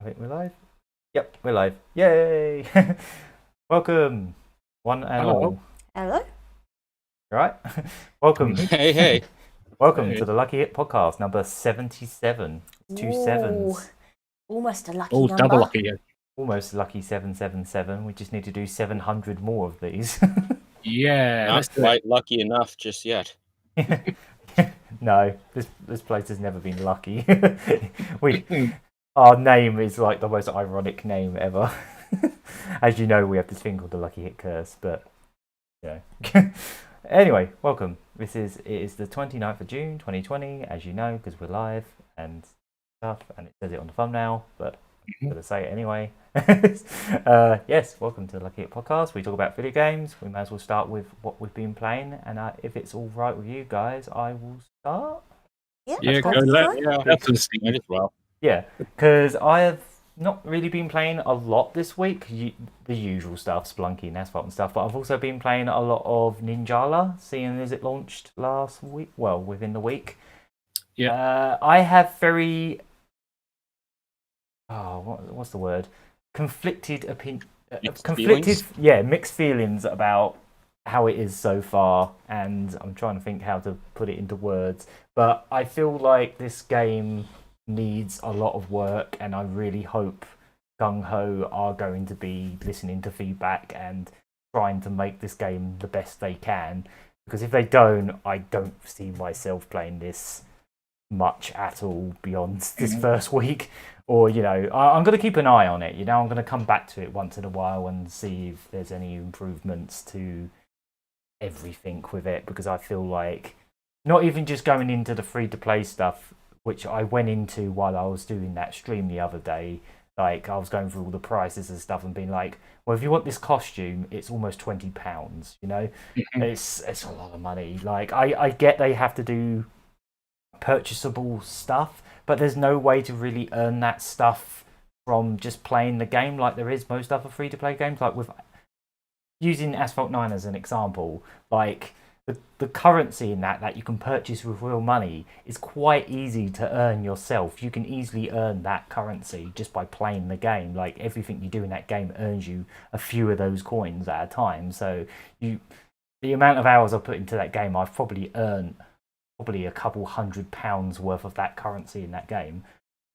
I think we're live. Yep, we're live. Yay! Welcome, one and Hello. all. Hello. Right? Welcome. Hey, hey. Welcome Hey. to the Lucky Hit podcast, number 77. Two sevens. Ooh, almost a lucky Oh, number. double lucky. Yeah. Almost lucky 777. We just need to do 700 more of these. Yeah. Not Let's do it. quite lucky enough just yet. No, this place has never been lucky. Our name is like the most ironic name ever. As you know, we have this thing called the Lucky Hit Curse, but yeah. Anyway, welcome. It is the 29th of June 2020, as you know, because we're live and stuff, and it says it on the thumbnail, but I'm going to say it anyway. Yes, welcome to the Lucky Hit Podcast. We talk about video games. We may as well start with what we've been playing, and if it's all right with you guys, I will start. Yeah, go. That's interesting. Might as well. Yeah, because I have not really been playing a lot this week. The usual stuff, Splunky and Asphalt and stuff, but I've also been playing a lot of Ninjala, seeing as it launched last week, well, within the week. Yeah. I have very... what's the word? Conflicted opinion... Feelings? Yeah, mixed feelings about how it is so far, and I'm trying to think how to put it into words. But I feel like this game needs a lot of work, and I really hope Gung Ho are going to be listening to feedback and trying to make this game the best they can. Because if they don't, I don't see myself playing this much at all beyond this first week. Or, I'm going to keep an eye on it. I'm going to come back to it once in a while and see if there's any improvements to everything with it. Because I feel like not even just going into the free-to-play stuff, which I went into while I was doing that stream the other day. Like, I was going through all the prices and stuff and being like, well, if you want this costume, it's almost £20, It's a lot of money. Like, I get they have to do purchasable stuff, but there's no way to really earn that stuff from just playing the game like there is most other free-to-play games. Like, with using Asphalt 9 as an example, like, the currency in that you can purchase with real money is quite easy to earn yourself. You can easily earn that currency just by playing the game. Like, everything you do in that game earns you a few of those coins at a time. So the amount of hours I've put into that game, I've probably earned a couple £100 worth of that currency in that game,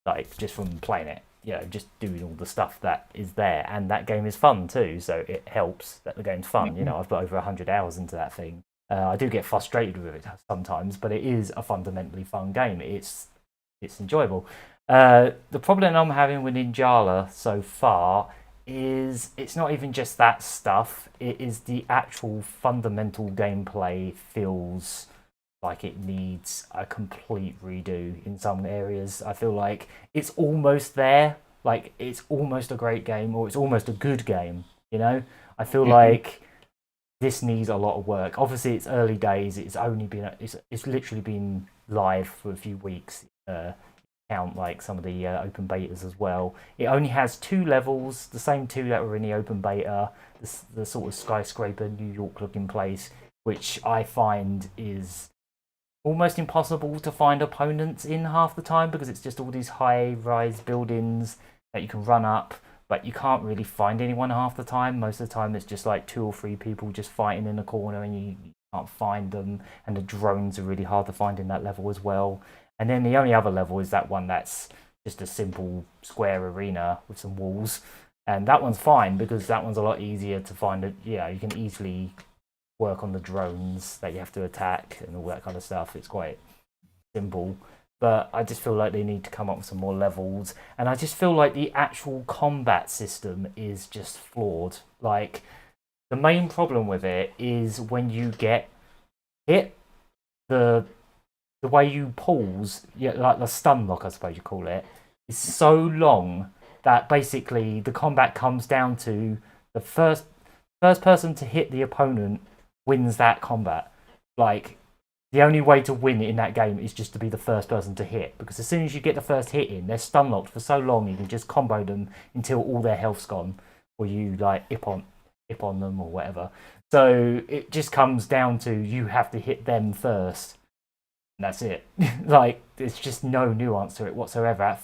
like just from playing it. Just doing all the stuff that is there, and that game is fun too. So it helps that the game's fun. I've put over 100 hours into that thing. I do get frustrated with it sometimes, but it is a fundamentally fun game. It's enjoyable. The problem I'm having with Ninjala so far is it's not even just that stuff. It is the actual fundamental gameplay feels like it needs a complete redo in some areas. I feel like it's almost there. Like, it's almost a great game, or it's almost a good game. I feel like this needs a lot of work. Obviously, it's early days. It's literally been live for a few weeks. Count like some of the open betas as well. It only has 2 levels, the same 2 that were in the open beta. The sort of skyscraper New York looking place, which I find is almost impossible to find opponents in half the time, because it's just all these high-rise buildings that you can run up, but you can't really find anyone half the time. Most of the time it's just like 2 or 3 people just fighting in a corner, and you can't find them, and the drones are really hard to find in that level as well. And then the only other level is that one that's just a simple square arena with some walls, and that one's fine because that one's a lot easier to find. You can easily work on the drones that you have to attack and all that kind of stuff. It's quite simple, but I just feel like they need to come up with some more levels, and I just feel like the actual combat system is just flawed. Like, the main problem with it is when you get hit, the way you pause, like the stun lock, I suppose you call it, is so long that basically the combat comes down to the first person to hit the opponent wins that combat. Like, the only way to win in that game is just to be the first person to hit, because as soon as you get the first hit in, they're stun locked for so long you can just combo them until all their health's gone, or you like ip on them or whatever. So it just comes down to you have to hit them first, And that's it. Like, there's just no nuance to it whatsoever.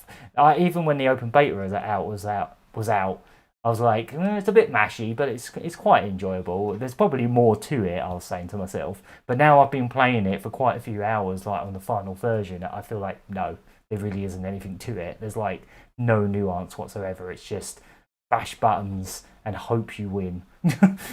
Even when the open beta was out, I was like, it's a bit mashy, but it's quite enjoyable. There's probably more to it, I was saying to myself. But now I've been playing it for quite a few hours, like on the final version. I feel like no, there really isn't anything to it. There's like no nuance whatsoever. It's just bash buttons and hope you win.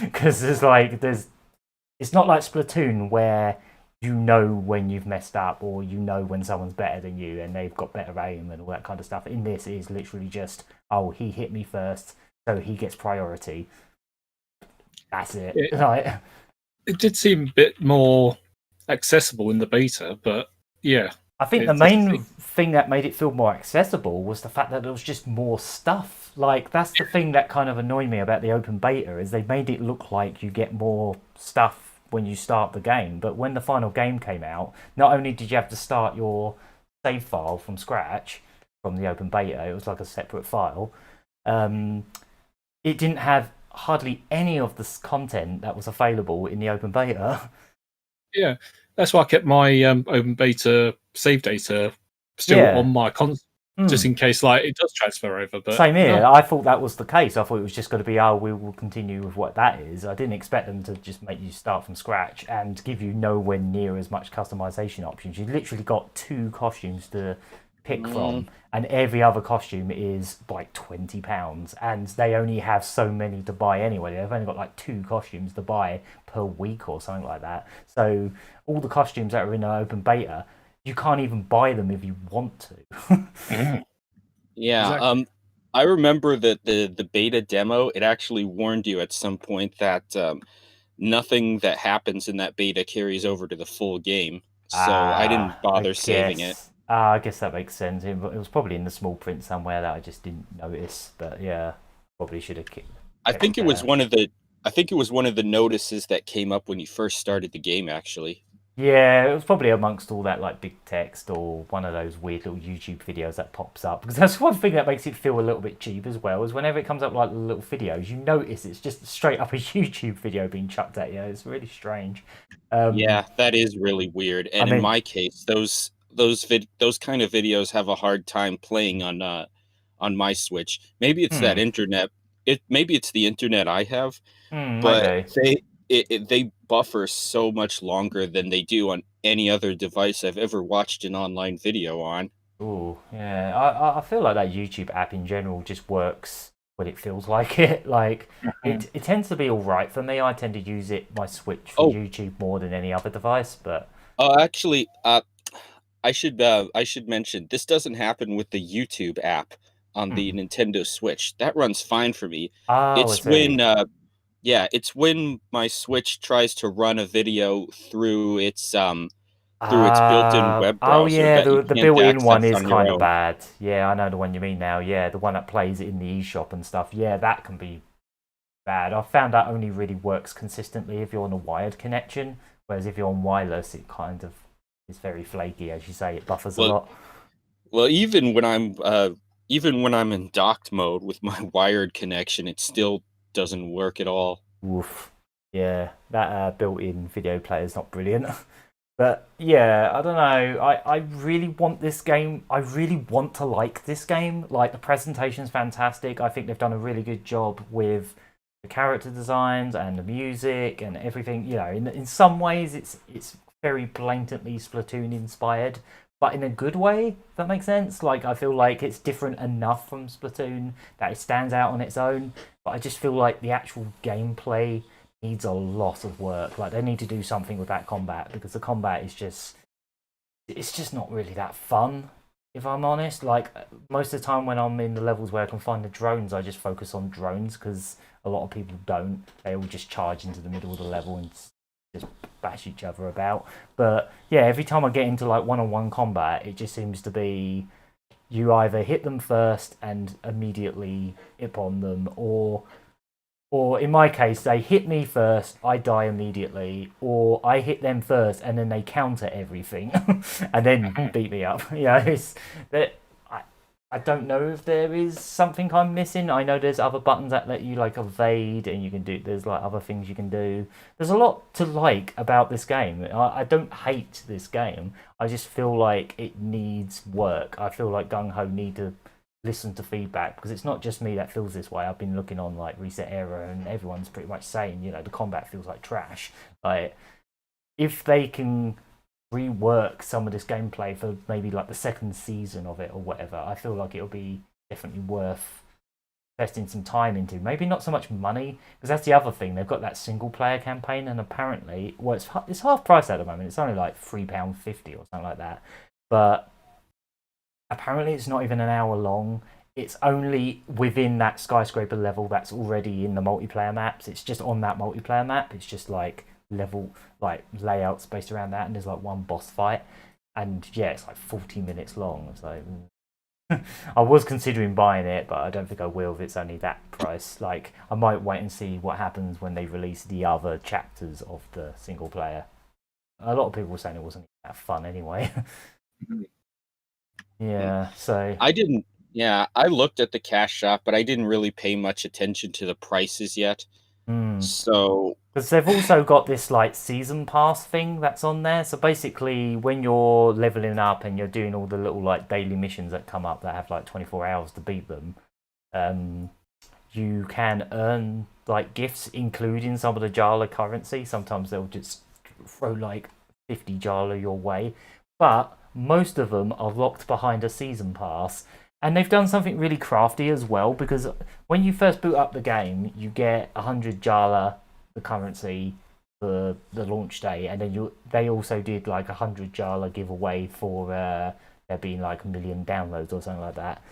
Because it's not like Splatoon where you know when you've messed up or you know when someone's better than you and they've got better aim and all that kind of stuff. In this, it is literally just, oh, he hit me first, so he gets priority. That's it. It did seem a bit more accessible in the beta, but yeah. I think the main thing that made it feel more accessible was the fact that there was just more stuff. Like, that's the thing that kind of annoyed me about the open beta, is they made it look like you get more stuff when you start the game, but when the final game came out, not only did you have to start your save file from scratch from the open beta, it was like a separate file. It didn't have hardly any of the content that was available in the open beta. Yeah, that's why I kept my open beta save data still on my console, just in case like it does transfer over. But same here. I thought that was the case. I thought it was just going to be, we will continue with what that is. I didn't expect them to just make you start from scratch and give you nowhere near as much customization options. You literally got 2 costumes to pick from, and every other costume is like £20, and they only have so many to buy anyway. They've only got like 2 costumes to buy per week or something like that. So all the costumes that are in an open beta, you can't even buy them if you want to. Yeah, exactly. I remember that the beta demo, it actually warned you at some point that nothing that happens in that beta carries over to the full game. So I didn't bother saving it. I guess that makes sense. It was probably in the small print somewhere that I just didn't notice. But yeah, probably should have. I think it was one of the notices that came up when you first started the game, actually. Yeah, it was probably amongst all that like big text or one of those weird little YouTube videos that pops up, because that's one thing that makes it feel a little bit cheap as well, is whenever it comes up like little videos, you notice it's just straight up a YouTube video being chucked at you. It's really strange. Yeah, that is really weird. And in my case, those kind of videos have a hard time playing on my Switch. Maybe it's that internet. Maybe it's the internet I have, but they buffer so much longer than they do on any other device I've ever watched an online video on. Oh, yeah. I feel like that YouTube app in general just works when it feels like it. Like, it tends to be all right for me. I tend to use my Switch for YouTube more than any other device. But actually, I should mention, this doesn't happen with the YouTube app on the Nintendo Switch. That runs fine for me. It's when my Switch tries to run a video through its built-in web browser. Oh yeah, the built-in one is kind of bad. Yeah, I know the one you mean now. Yeah, the one that plays in the eShop and stuff. Yeah, that can be bad. I've found that only really works consistently if you're on a wired connection, whereas if you're on wireless, it kind of is very flaky, as you say. It buffers a lot. Well, even when I'm in docked mode with my wired connection, it still doesn't work at all. Oof. Yeah, that built-in video player is not brilliant. But yeah, I don't know. I really want this game. I really want to like this game. Like, the presentation's fantastic. I think they've done a really good job with the character designs and the music and everything. You know, in some ways, it's very blatantly Splatoon inspired, but in a good way, if that makes sense. Like, I feel like it's different enough from Splatoon that it stands out on its own, but I just feel like the actual gameplay needs a lot of work. Like, they need to do something with that combat, because the combat is just not really that fun, if I'm honest. Like, most of the time when I'm in the levels where I can find the drones, I just focus on drones, because a lot of people don't. They all just charge into the middle of the level and just bash each other about. But yeah, every time I get into like one-on-one combat, it just seems to be you either hit them first and immediately hip on them, or in my case, they hit me first, I die immediately, or I hit them first and then they counter everything and then beat me up. Yeah, it's that I don't know if there is something I'm missing. I know there's other buttons that let you like evade, and you can do. There's like other things you can do. There's a lot to like about this game. I don't hate this game. I just feel like it needs work. I feel like Gung Ho need to listen to feedback because it's not just me that feels this way. I've been looking on like Reset Era, and everyone's pretty much saying, the combat feels like trash. Like if they can rework some of this gameplay for maybe like the second season of it or whatever, I feel like it'll be definitely worth investing some time into. Maybe not so much money, because that's the other thing. They've got that single player campaign, and apparently, well, it's half price at the moment. It's only like £3.50 or something like that. But apparently, it's not even an hour long. It's only within that skyscraper level that's already in the multiplayer maps. It's just on that multiplayer map. It's just like level like layouts based around that, and there's like one boss fight, and yeah, it's like 40 minutes long. It's like I was considering buying it, but I don't think I will if it's only that price. Like I might wait and see what happens when they release the other chapters of the single player. A lot of people were saying it wasn't that fun anyway. Yeah, so I looked at the cash shop, but I didn't really pay much attention to the prices yet. So because they've also got this like season pass thing that's on there. So basically, when you're leveling up and you're doing all the little like daily missions that come up that have like 24 hours to beat them, you can earn like gifts, including some of the Jala currency. Sometimes they'll just throw like 50 Jala your way, but most of them are locked behind a season pass. And they've done something really crafty as well, because when you first boot up the game, you get 100 Jala, the currency, for the launch day, and then they also did like 100 Jala giveaway for there being like 1 million downloads or something like that.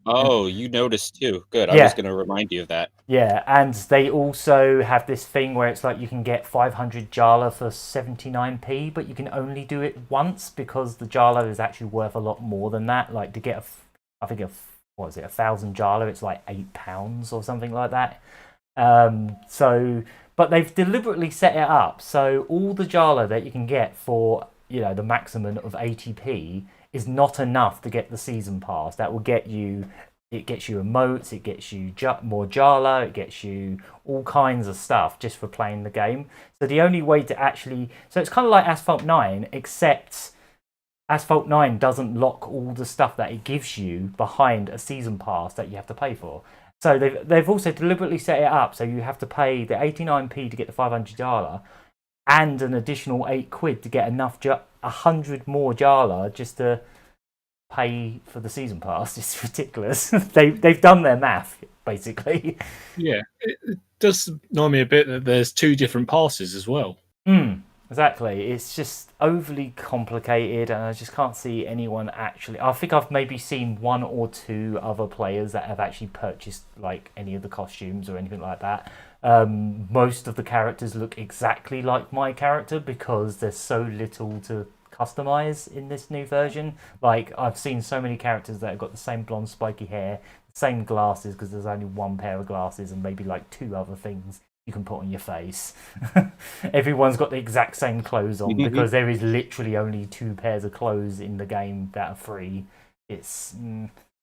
Oh, you noticed too. Good. I Yeah. was going to remind you of that. Yeah, and they also have this thing where it's like you can get 500 Jala for 79p, but you can only do it once because the Jala is actually worth a lot more than that. Like to get I think what is it, 1,000 Jala, it's like £8 or something like that. But they've deliberately set it up so all the Jala that you can get for the maximum of 80p is not enough to get the season pass. That will get you. It gets you emotes, it gets you more Jala, it gets you all kinds of stuff just for playing the game. So the only way to actually... So it's kind of like Asphalt 9, except Asphalt 9 doesn't lock all the stuff that it gives you behind a season pass that you have to pay for. So they've also deliberately set it up so you have to pay the 89p to get the 500 Jala and an additional £8 to get enough 100 more Jala just to pay for the season pass. It's ridiculous. They've done their math basically. Yeah, it does annoy me a bit that there's two different passes as well. Exactly. It's just overly complicated, and I just can't see anyone actually. I think I've maybe seen one or two other players that have actually purchased like any of the costumes or anything like that. Most of the characters look exactly like my character because there's so little to customize in this new version. Like I've seen so many characters that have got the same blonde spiky hair, same glasses because there's only one pair of glasses and maybe like two other things you can put on your face. Everyone's got the exact same clothes on because there is literally only 2 pairs of clothes in the game that are free. It's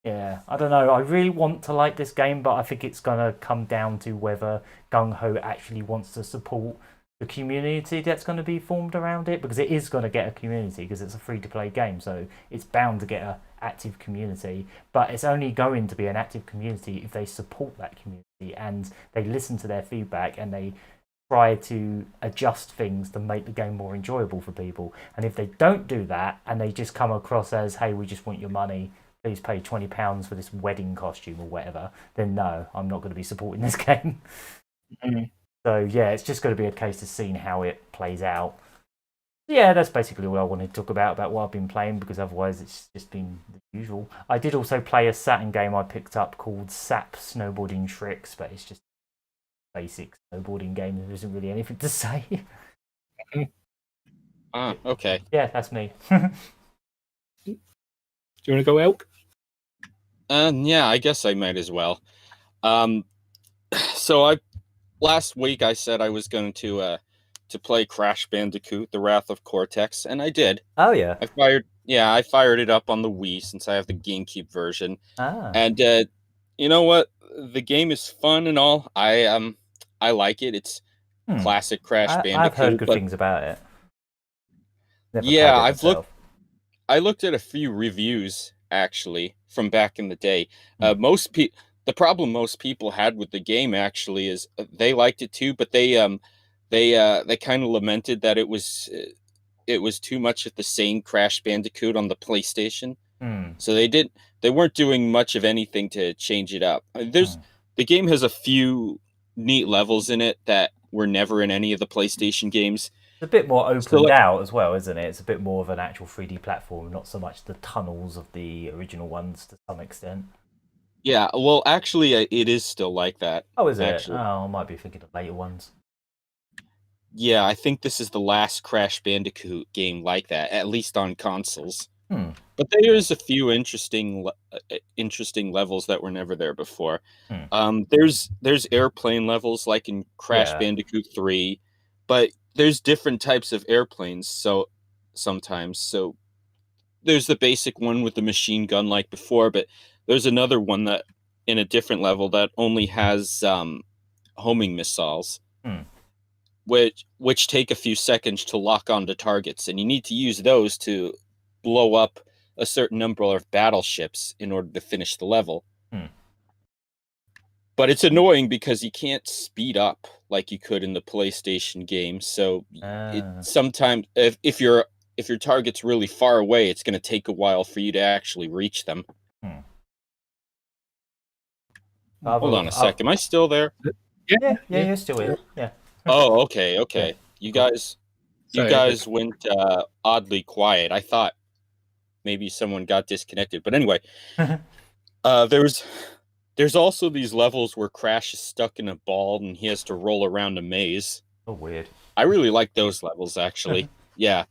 I don't know. I really want to like this game, but I think it's gonna come down to whether Gung Ho actually wants to support the community that's going to be formed around it, because it is going to get a community because it's a free-to-play game, so it's bound to get an active community. But it's only going to be an active community if they support that community and they listen to their feedback and they try to adjust things to make the game more enjoyable for people. And if they don't do that and they just come across as, hey, we just want your money, please pay £20 for this wedding costume or whatever, then no, I'm not going to be supporting this game. So yeah, it's just going to be a case of seeing how it plays out. Yeah, that's basically what I wanted to talk about what I've been playing, because otherwise it's just been the usual. I did also play a Saturn game I picked up called Sap Snowboarding Tricks, but it's just a basic snowboarding game. There isn't really anything to say. Okay. Yeah, that's me. Do you want to go, Elk? Yeah, I guess I might as well. So last week I said I was going to play Crash Bandicoot: The Wrath of Cortex, and I did. Oh yeah. Yeah, I fired it up on the Wii since I have the GameCube version. Ah. And you know what? The game is fun and all. I like it. It's classic Crash I've heard Bandicoot. good But things about it. Never yeah, played it myself. I looked at a few reviews actually from back in the day. The problem most people had with the game actually is they liked it too, but they kind of lamented that it was too much of the same Crash Bandicoot on the PlayStation. So they weren't doing much of anything to change it up. The game has a few neat levels in it that were never in any of the PlayStation games. It's a bit more opened out as well, isn't it? It's a bit more of an actual 3D platform, not so much the tunnels of the original ones to some extent. Yeah, well, actually, it is still like that. Oh, is it? Actually. Oh, I might be thinking of later ones. Yeah, I think this is the last Crash Bandicoot game like that, at least on consoles. But there's a few interesting levels that were never there before. There's airplane levels like in Crash Bandicoot 3, but there's different types of airplanes. So sometimes, there's the basic one with the machine gun like before, but there's another one that in a different level that only has homing missiles. Which take a few seconds to lock onto targets, and you need to use those to blow up a certain number of battleships in order to finish the level. But it's annoying because you can't speed up like you could in the PlayStation game. So sometimes if your target's really far away, it's going to take a while for you to actually reach them. Hold on a sec. Am I still there? Yeah, you're still here. Yeah. Oh, okay. Yeah. You guys went oddly quiet. I thought maybe someone got disconnected. But anyway, there's also these levels where Crash is stuck in a ball and he has to roll around a maze. Oh, weird. I really like those levels, actually. Yeah.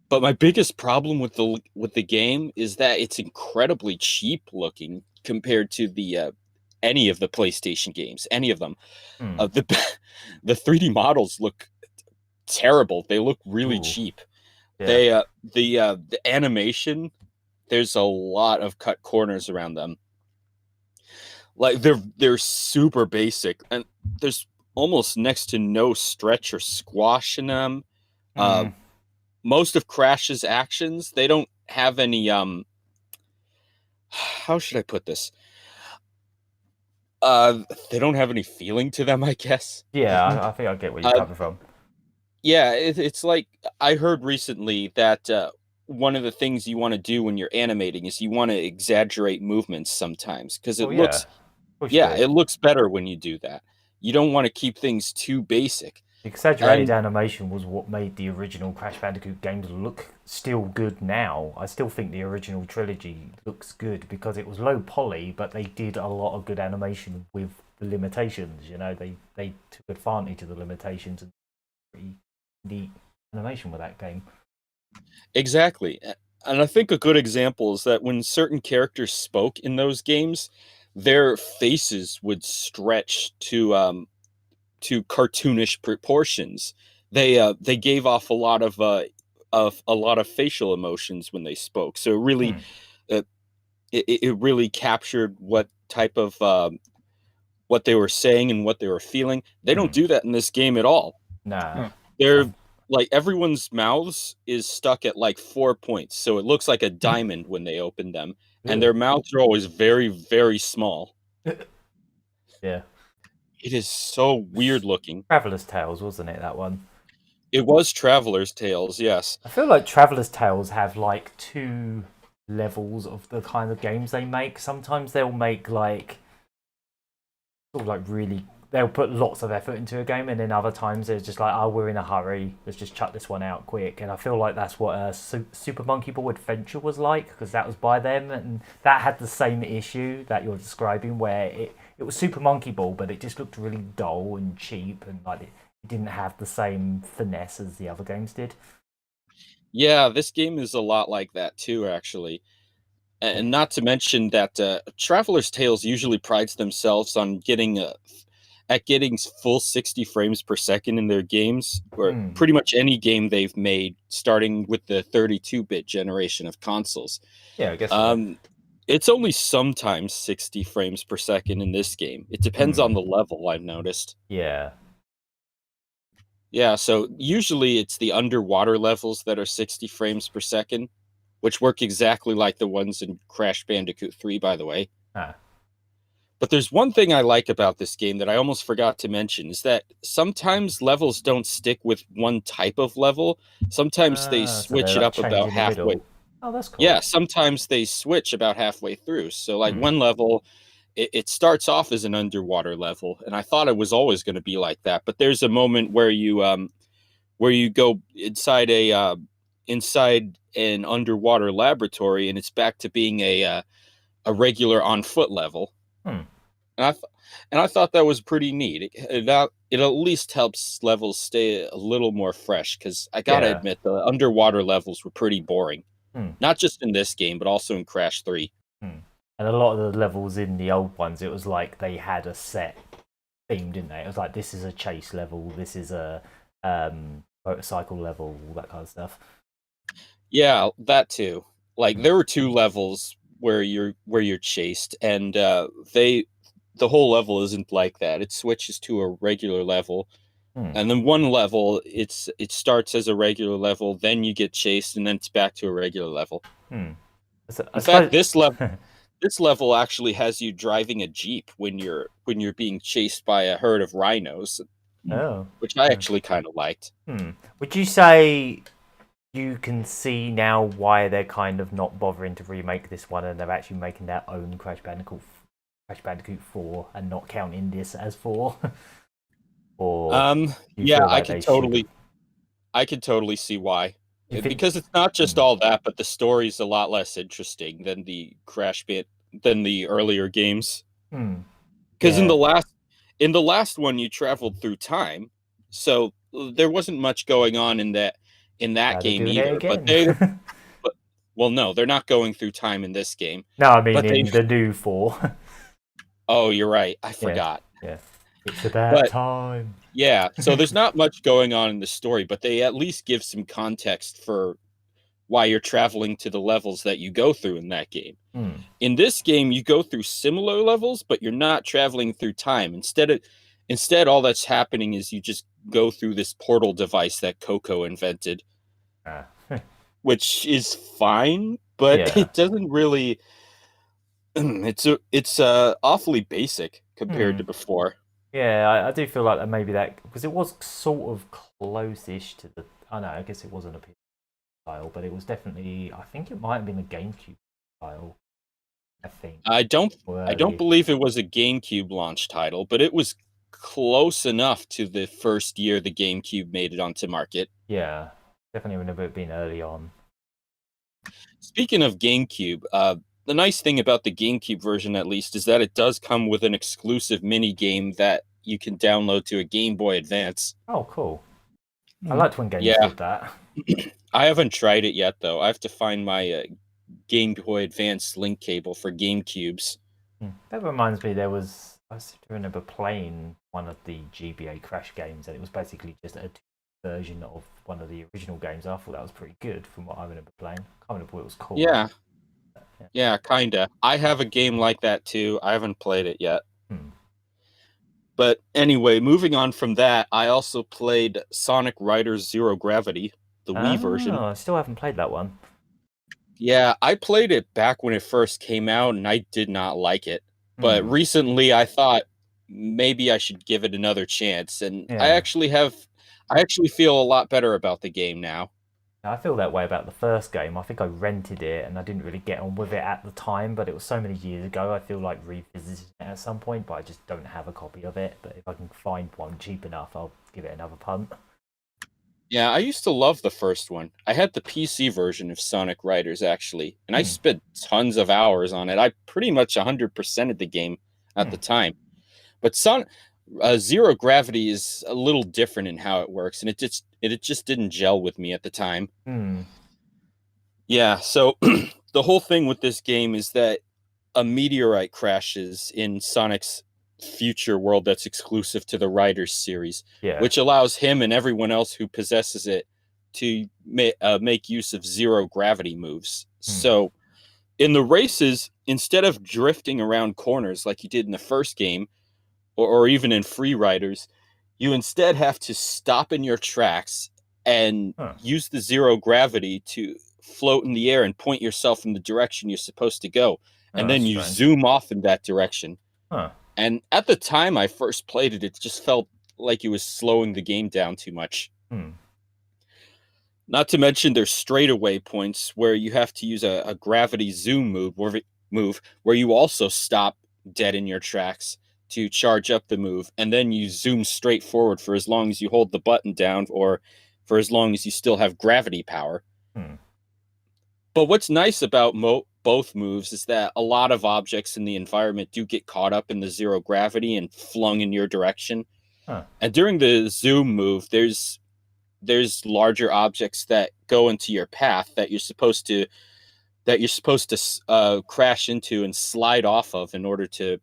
But my biggest problem with the game is that it's incredibly cheap looking compared to the any of the PlayStation games, any of them. The 3D models look terrible. They look really cheap. Yeah. The animation, there's a lot of cut corners around them. Like they're super basic, and there's almost next to no stretch or squash in them. Most of Crash's actions, they don't have any how should I put this? They don't have any feeling to them, I guess. Yeah, I think I get where you're coming from. Yeah, it's like I heard recently that one of the things you want to do when you're animating is you want to exaggerate movements sometimes because it looks better when you do that. You don't want to keep things too basic. Exaggerated animation was what made the original Crash Bandicoot games look still good now. I still think the original trilogy looks good because it was low poly, but they did a lot of good animation with the limitations. You know, they took advantage of the limitations and pretty neat animation with that game. Exactly. And I think a good example is that when certain characters spoke in those games, their faces would stretch to cartoonish proportions. They gave off a lot of facial emotions when they spoke. So it really it really captured what type of what they were saying and what they were feeling. They don't do that in this game at all. Nah. They're like everyone's mouths is stuck at like 4 points. So it looks like a diamond when they open them. And their mouths are always very, very small. Yeah. It is so weird looking. Traveler's Tales, wasn't it, that one? It was Traveler's Tales, yes. I feel like Traveler's Tales have like two levels of the kind of games they make. Sometimes they'll make like sort of like really, they'll put lots of effort into a game, and then other times they're just like, oh, we're in a hurry, let's just chuck this one out quick. And I feel like that's what Super Monkey Ball Adventure was like, because that was by them, and that had the same issue that you're describing, where it was Super Monkey Ball, but it just looked really dull and cheap, and like it didn't have the same finesse as the other games did. Yeah, this game is a lot like that too, actually. And not to mention that Traveler's Tales usually prides themselves on getting at getting full 60 frames per second in their games, or pretty much any game they've made, starting with the 32-bit generation of consoles. Yeah, I guess so. It's only sometimes 60 frames per second in this game. It depends on the level, I've noticed. Yeah. Yeah, so usually it's the underwater levels that are 60 frames per second, which work exactly like the ones in Crash Bandicoot 3, by the way. But there's one thing I like about this game that I almost forgot to mention, is that sometimes levels don't stick with one type of level. Sometimes they switch it up about halfway. Oh, that's cool. Yeah, sometimes they switch about halfway through. So like one level, it starts off as an underwater level, and I thought it was always going to be like that. But there's a moment where you go inside an underwater laboratory, and it's back to being a regular on foot level. And I thought that was pretty neat. It at least helps levels stay a little more fresh, because I gotta admit the underwater levels were pretty boring. Not just in this game, but also in Crash 3. And a lot of the levels in the old ones, it was like they had a set theme, didn't they? It was like, this is a chase level, this is a motorcycle level, all that kind of stuff. Yeah, that too. Like there were 2 levels where you're chased, and the whole level isn't like that. It switches to a regular level. And then one level, it starts as a regular level, then you get chased, and then it's back to a regular level. In fact, this level actually has you driving a Jeep when you're being chased by a herd of rhinos. Which I actually kind of liked. Would you say you can see now why they're kind of not bothering to remake this one, and they're actually making their own Crash Bandicoot 4 and not counting this as 4? Or yeah, I could totally see why. Because it's not just all that, but the story's a lot less interesting than the than the earlier games. Because in the last one you traveled through time, so there wasn't much going on in that game either. Well, no, they're not going through time in this game. No, I mean in the new 4. Oh, you're right. I forgot. Yeah. It's about time. Yeah, so there's not much going on in the story, but they at least give some context for why you're traveling to the levels that you go through in that game. In this game, you go through similar levels, but you're not traveling through time. Instead, all that's happening is you just go through this portal device that Coco invented, which is fine, but it doesn't really. It's awfully basic compared to before. Yeah, I do feel like that maybe that, because it was sort of close-ish to the. I know, I guess it wasn't a PS style, but it was definitely. I think it might have been a GameCube style. I think. I don't believe it was a GameCube launch title, but it was close enough to the first year the GameCube made it onto market. Yeah, definitely would have been early on. Speaking of GameCube, the nice thing about the GameCube version, at least, is that it does come with an exclusive mini game that you can download to a Game Boy Advance. Oh, cool! I liked when games did that. I haven't tried it yet, though. I have to find my Game Boy Advance link cable for GameCubes. That reminds me, I remember playing one of the GBA Crash games, and it was basically just a version of one of the original games. I thought that was pretty good from what I remember playing. I can't remember what it was called. Yeah, kinda. I have a game like that too. I haven't played it yet. But anyway, moving on from that, I also played Sonic Riders Zero Gravity, the Wii version. I still haven't played that one. Yeah, I played it back when it first came out, and I did not like it. But recently, I thought maybe I should give it another chance, and I actually feel a lot better about the game now. I feel that way about the first game. I think I rented it and I didn't really get on with it at the time, but it was so many years ago. I feel like revisiting it at some point, but I just don't have a copy of it. But if I can find one cheap enough, I'll give it another punt. Yeah, I used to love the first one. I had the PC version of Sonic Riders, actually, and I spent tons of hours on it. I pretty much 100%ed the game at the time. But Zero Gravity is a little different in how it works, and it just didn't gel with me at the time. Yeah, so the whole thing with this game is that a meteorite crashes in Sonic's future world that's exclusive to the Riders series, Yeah. which allows him and everyone else who possesses it to make use of zero gravity moves. So in the races, instead of drifting around corners like you did in the first game, or even in Free Riders, you instead have to stop in your tracks and use the zero gravity to float in the air and point yourself in the direction you're supposed to go. And then you zoom off in that direction. And at the time I first played it, it just felt like it was slowing the game down too much. Not to mention there's straightaway points where you have to use a gravity zoom move where you also stop dead in your tracks to charge up the move, and then you zoom straight forward for as long as you hold the button down or for as long as you still have gravity power. But what's nice about both moves is that a lot of objects in the environment do get caught up in the zero gravity and flung in your direction. And during the zoom move, there's larger objects that go into your path that you're supposed to crash into and slide off of in order to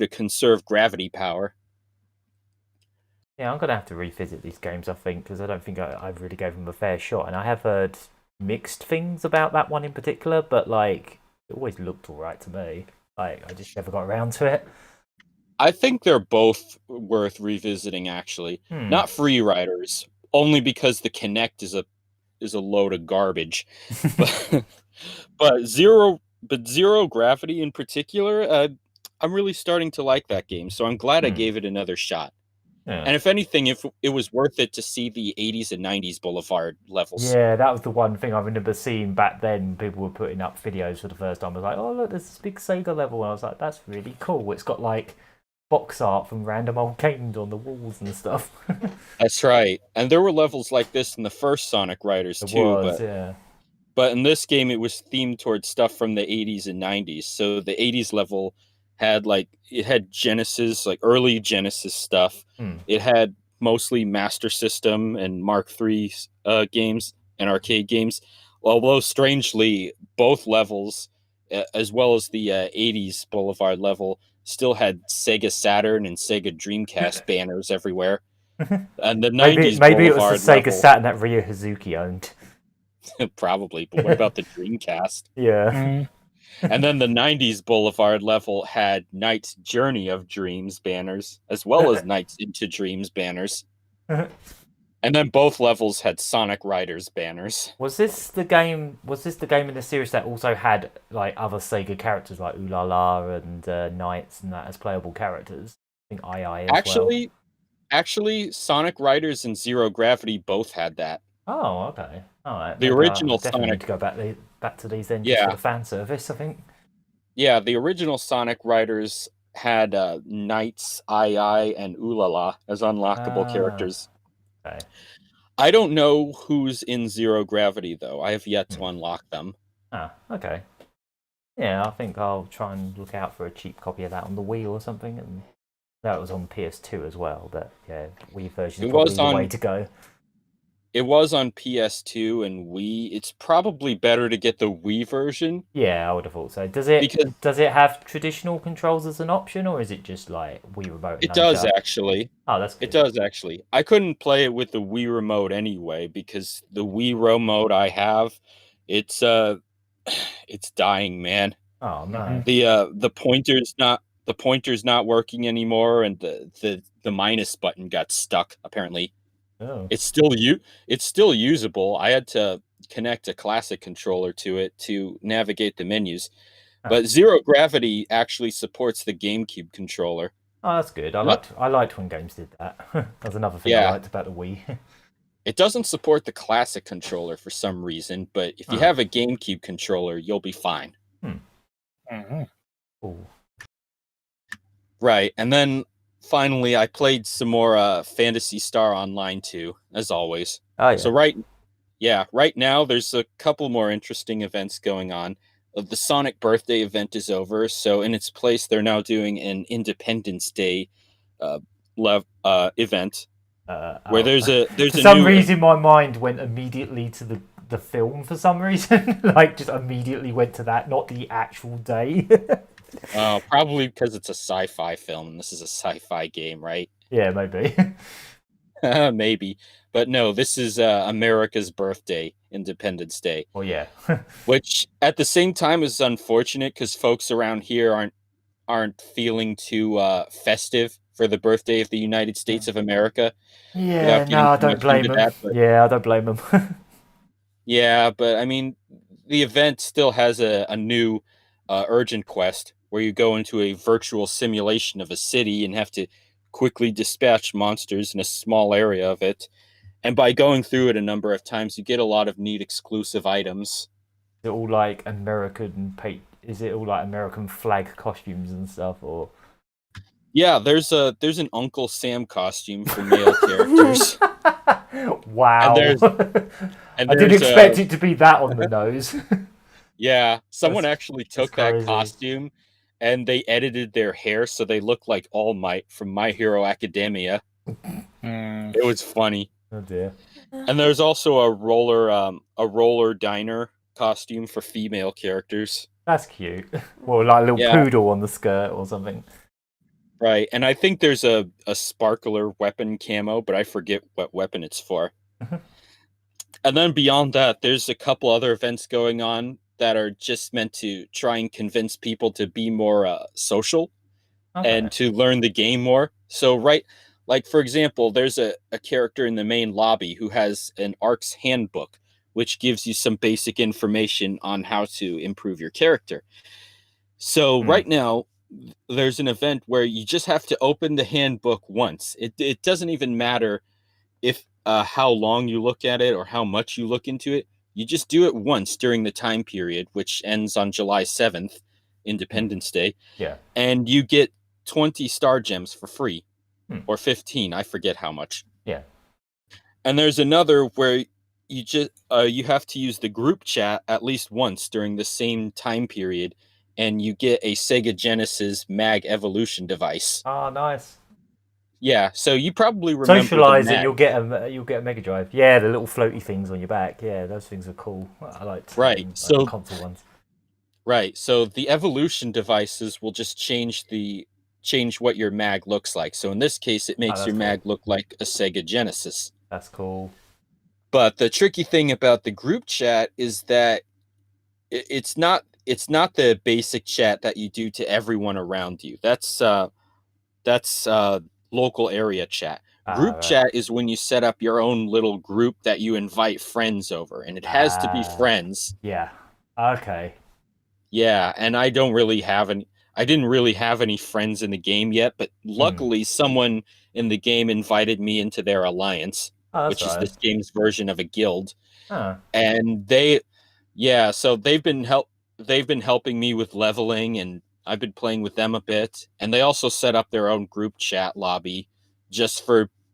conserve gravity power. Yeah, I'm gonna have to revisit these games, I think, because I don't think I really gave them a fair shot, and I have heard mixed things about that one in particular, but like it always looked all right to me. Like I just never got around to it. I think they're both worth revisiting, actually. Not Free Riders, only because the Kinect is a load of garbage. but zero gravity in particular, I'm really starting to like that game, so I'm glad I gave it another shot. And if anything, if it was worth it to see the 80s and 90s Boulevard levels. Yeah, that was the one thing I remember seeing back then. People were putting up videos for the first time. I was like, oh, look, there's this big Sega level. And I was like, that's really cool. It's got like box art from random old games on the walls and stuff. That's right. And there were levels like this in the first Sonic Riders too. But in this game, it was themed towards stuff from the 80s and 90s. So the 80s level had Genesis, like early Genesis stuff. It had mostly Master System and Mark III games and arcade games. Although strangely, both levels, as well as the 80s Boulevard level, still had Sega Saturn and Sega Dreamcast banners everywhere. And the 90s maybe it was the Sega level, Saturn that Ryo Hazuki owned. Probably, but what about the Dreamcast? Yeah. And then the 90s Boulevard level had Knight's Journey of Dreams banners, as well as Knight's Into Dreams banners. And then both levels had Sonic Riders banners. Was this the game in the series that also had like other Sega characters like Ooh La La and Knights and that as playable characters? I think II as well. Actually, Sonic Riders and Zero Gravity both had that. Oh, okay. All right. The original definitely Sonic. need to go back to these then just for the fan service, I think. Yeah, the original Sonic Riders had Knights, II, and Ooh La La as unlockable characters. Okay. I don't know who's in Zero Gravity, though. I have yet to unlock them. Ah, okay. Yeah, I think I'll try and look out for a cheap copy of that on the Wii or something. And that was on PS2 as well, but yeah, Wii version is probably the way to go. It was on PS2 and Wii. It's probably better to get the Wii version. Yeah, I would have thought so. Does it have traditional controls as an option, or is it just like Wii Remote? It does, actually. Oh, that's good. It does, actually. I couldn't play it with the Wii Remote anyway, because the Wii Remote I have, it's dying, man. Oh no. The pointer's not working anymore, and the minus button got stuck, apparently. Oh. It's still usable. I had to connect a classic controller to it to navigate the menus. But Zero Gravity actually supports the GameCube controller. Oh, that's good. I liked when games did that. That's another thing I liked about the Wii. It doesn't support the classic controller for some reason, but if you have a GameCube controller, you'll be fine. Ooh. Right, and then finally, I played some more Phantasy Star Online 2, as always. Oh, yeah. So right now, there's a couple more interesting events going on. The Sonic birthday event is over, so in its place, they're now doing an Independence Day event. Where there's for some reason, my mind went immediately to the film for some reason. Like, just immediately went to that, not the actual day. Probably because it's a sci-fi film and this is a sci-fi game, right? Yeah, maybe. Maybe. But no, this is America's birthday, Independence Day. Well, yeah. Which at the same time is unfortunate because folks around here aren't feeling too festive for the birthday of the United States of America. Yeah, Without getting no, I too don't much blame into him. that, but Yeah, I don't blame him. yeah, but I mean, the event still has a new urgent quest where you go into a virtual simulation of a city and have to quickly dispatch monsters in a small area of it. And by going through it a number of times, you get a lot of neat exclusive items. Is it all like Is it all like American flag costumes and stuff, or? Yeah, there's an Uncle Sam costume for male characters. Wow. And I didn't there's expect it to be that on the nose. yeah, someone That's- actually took that crazy. costume and they edited their hair so they look like All Might from My Hero Academia. It was funny. Oh dear. And there's also a roller diner costume for female characters. That's cute. Well, like a little Yeah. poodle on the skirt or something. Right, and I think there's a sparkler weapon camo, but I forget what weapon it's for. And then beyond that, there's a couple other events going on that are just meant to try and convince people to be more social and to learn the game more. So, right, like for example, there's a character in the main lobby who has an ARC's handbook, which gives you some basic information on how to improve your character. So, right now, there's an event where you just have to open the handbook once. It doesn't even matter if how long you look at it or how much you look into it. You just do it once during the time period, which ends on July 7th, Independence Day. Yeah. And you get 20 star gems for free, or 15. I forget how much. Yeah. And there's another where you just you have to use the group chat at least once during the same time period, and you get a Sega Genesis Mag Evolution device. Oh, nice. Yeah, so you probably remember Socialize the and you'll get a Mega Drive. Yeah, the little floaty things on your back. Yeah, those things are cool. I liked right. the console ones. Right. So the evolution devices will just change what your mag looks like. So in this case, it makes your mag look like a Sega Genesis. That's cool. But the tricky thing about the group chat is that it's not the basic chat that you do to everyone around you. That's local area chat. Group chat is when you set up your own little group that you invite friends over, and it has to be friends. Yeah. Okay. Yeah, and I didn't really have any friends in the game yet, but luckily someone in the game invited me into their alliance, which is this game's version of a guild. And so they've been helping me with leveling, and I've been playing with them a bit. And they also set up their own group chat lobby just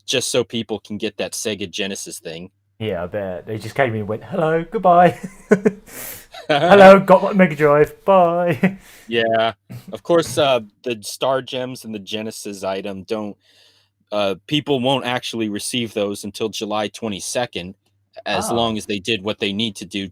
so people can get that Sega Genesis thing. Yeah, I bet. They just came in and went, hello, goodbye. Hello, got my Mega Drive, bye. Yeah, of course, the Star Gems and the Genesis item people won't actually receive those until July 22nd, as long as they did what they need to do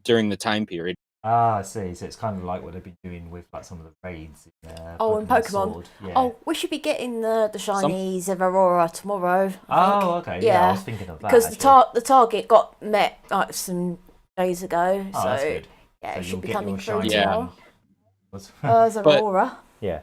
during the time period. I see. So it's kind of like what they've been doing with like some of the raids. And Pokemon. Yeah. Oh, we should be getting the shinies of Aurora tomorrow. Okay. Yeah, I was thinking of that. Because the target got met like some days ago. So that's good. Yeah, so it should be coming through tomorrow. As Aurora. Yeah.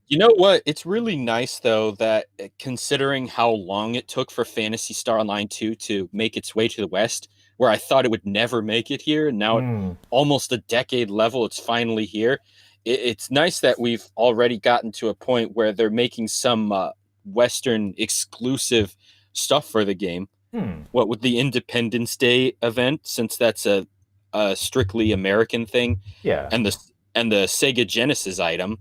You know what? It's really nice, though, that considering how long it took for Phantasy Star Online 2 to make its way to the West, where I thought it would never make it here, and now almost a decade level, it's finally here. It's nice that we've already gotten to a point where they're making some Western exclusive stuff for the game. What with the Independence Day event, since that's a strictly American thing, and the Sega Genesis item.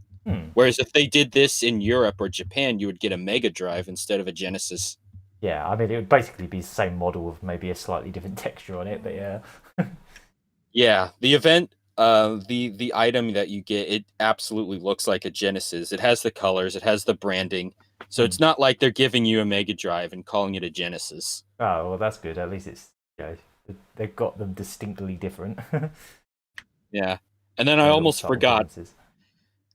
Whereas if they did this in Europe or Japan, you would get a Mega Drive instead of a Genesis. Yeah, I mean, it would basically be the same model with maybe a slightly different texture on it, but yeah. Yeah, the event, the item that you get, it absolutely looks like a Genesis. It has the colors, it has the branding, so it's not like they're giving you a Mega Drive and calling it a Genesis. Oh, well, that's good. At least it's, they've got them distinctly different. Yeah, and then I almost forgot.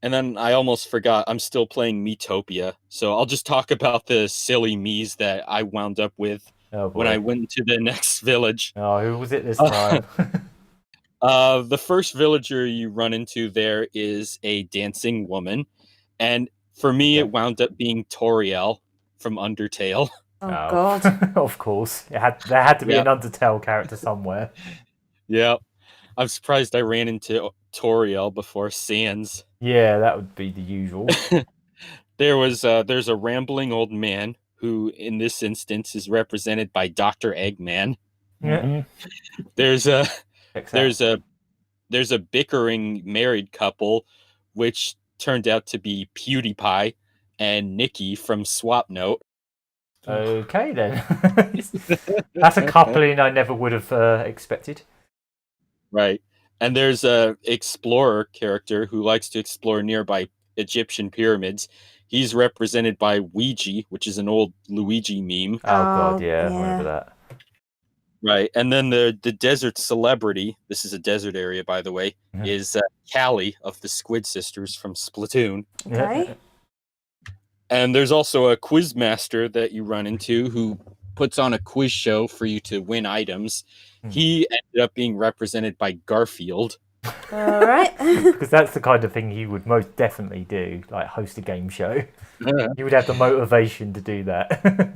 And then I almost forgot, I'm still playing Miitopia. So I'll just talk about the silly Miis that I wound up with when I went to the next village. Oh, who was it this time? The first villager you run into there is a dancing woman. And for me, it wound up being Toriel from Undertale. Oh, God. Of course. There had to be an Undertale character somewhere. Yeah. I'm surprised I ran into Toriel before Sans. Yeah, that would be the usual. There's a rambling old man who, in this instance, is represented by Dr. Eggman. Yeah. There's a bickering married couple, which turned out to be PewDiePie and Nikki from Swap Note. Okay, then. That's a coupling I never would have expected. Right. And there's a explorer character who likes to explore nearby Egyptian pyramids. He's represented by Ouija, which is an old Luigi meme. Oh God, yeah, I remember that. Right. And then the desert celebrity, this is a desert area, by the way, is Callie of the Squid Sisters from Splatoon. Okay. And there's also a quiz master that you run into who puts on a quiz show for you to win items. He ended up being represented by Garfield. All right. Because that's the kind of thing he would most definitely do, like host a game show. He would have the motivation to do that.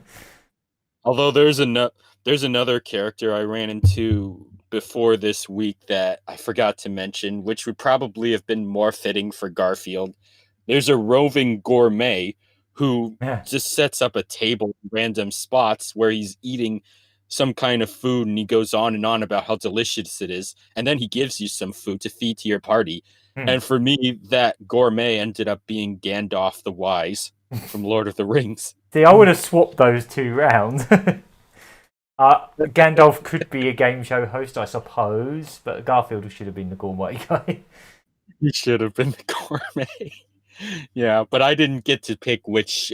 Although there's another character I ran into before this week that I forgot to mention, which would probably have been more fitting for Garfield. There's a roving gourmet who just sets up a table in random spots where he's eating some kind of food, and he goes on and on about how delicious it is, and then he gives you some food to feed to your party. And for me, that gourmet ended up being Gandalf the Wise from Lord of the Rings. See, I would have swapped those two round. Gandalf could be a game show host, I suppose, but Garfield should have been the gourmet guy. He should have been the gourmet. Yeah, but I didn't get to pick which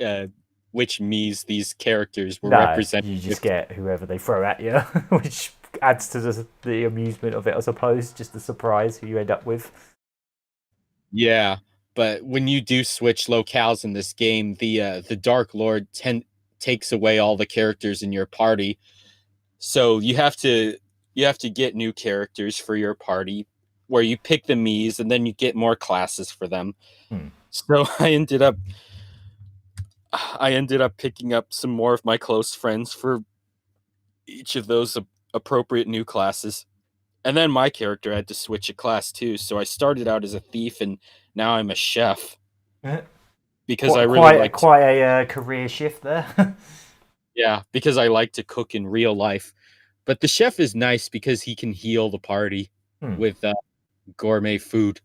Miis these characters were represented. You just get whoever they throw at you, which adds to the amusement of it, I suppose. Just the surprise who you end up with. Yeah, but when you do switch locales in this game, the Dark Lord takes away all the characters in your party, so you have to get new characters for your party, where you pick the Miis and then you get more classes for them. So I ended up picking up some more of my close friends for each of those appropriate new classes. And then my character had to switch a class too. So I started out as a thief and now I'm a chef. Because I really like quite a career shift there. Yeah, because I like to cook in real life. But the chef is nice because he can heal the party with gourmet food.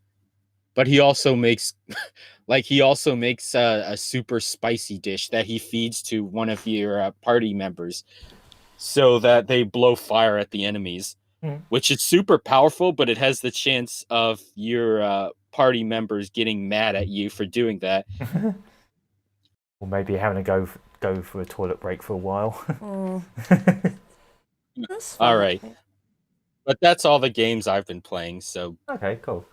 But he also makes a super spicy dish that he feeds to one of your party members so that they blow fire at the enemies, which is super powerful, but it has the chance of your party members getting mad at you for doing that. Or maybe having to go for a toilet break for a while. All right. But that's all the games I've been playing, so... Okay, cool.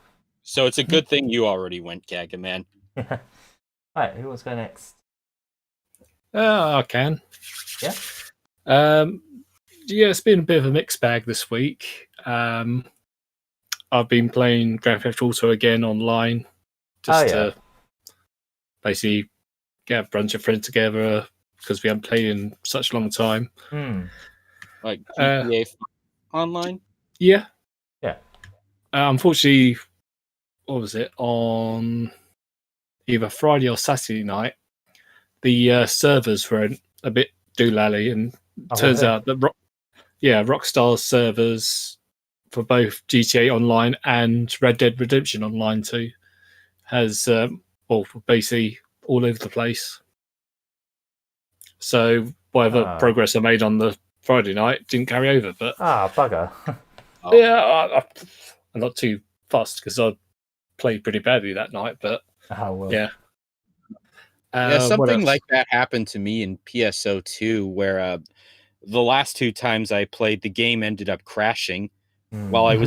So it's a good thing you already went, Gagaman. Alright, who wants to go next? I can. Yeah? Yeah, it's been a bit of a mixed bag this week. I've been playing Grand Theft Auto again online, just to basically get a bunch of friends together because we haven't played in such a long time. Like GTA online? Yeah. Yeah. Unfortunately, what was it, on either Friday or Saturday night, the servers were a bit doolally, and turns out that Rockstar's servers for both GTA Online and Red Dead Redemption Online 2 has basically all over the place. So whatever progress I made on the Friday night didn't carry over. But bugger. Yeah, I'm not too fussed because I played pretty badly that night. But yeah. Something like that happened to me in PSO2, where the last two times I played, the game ended up crashing while I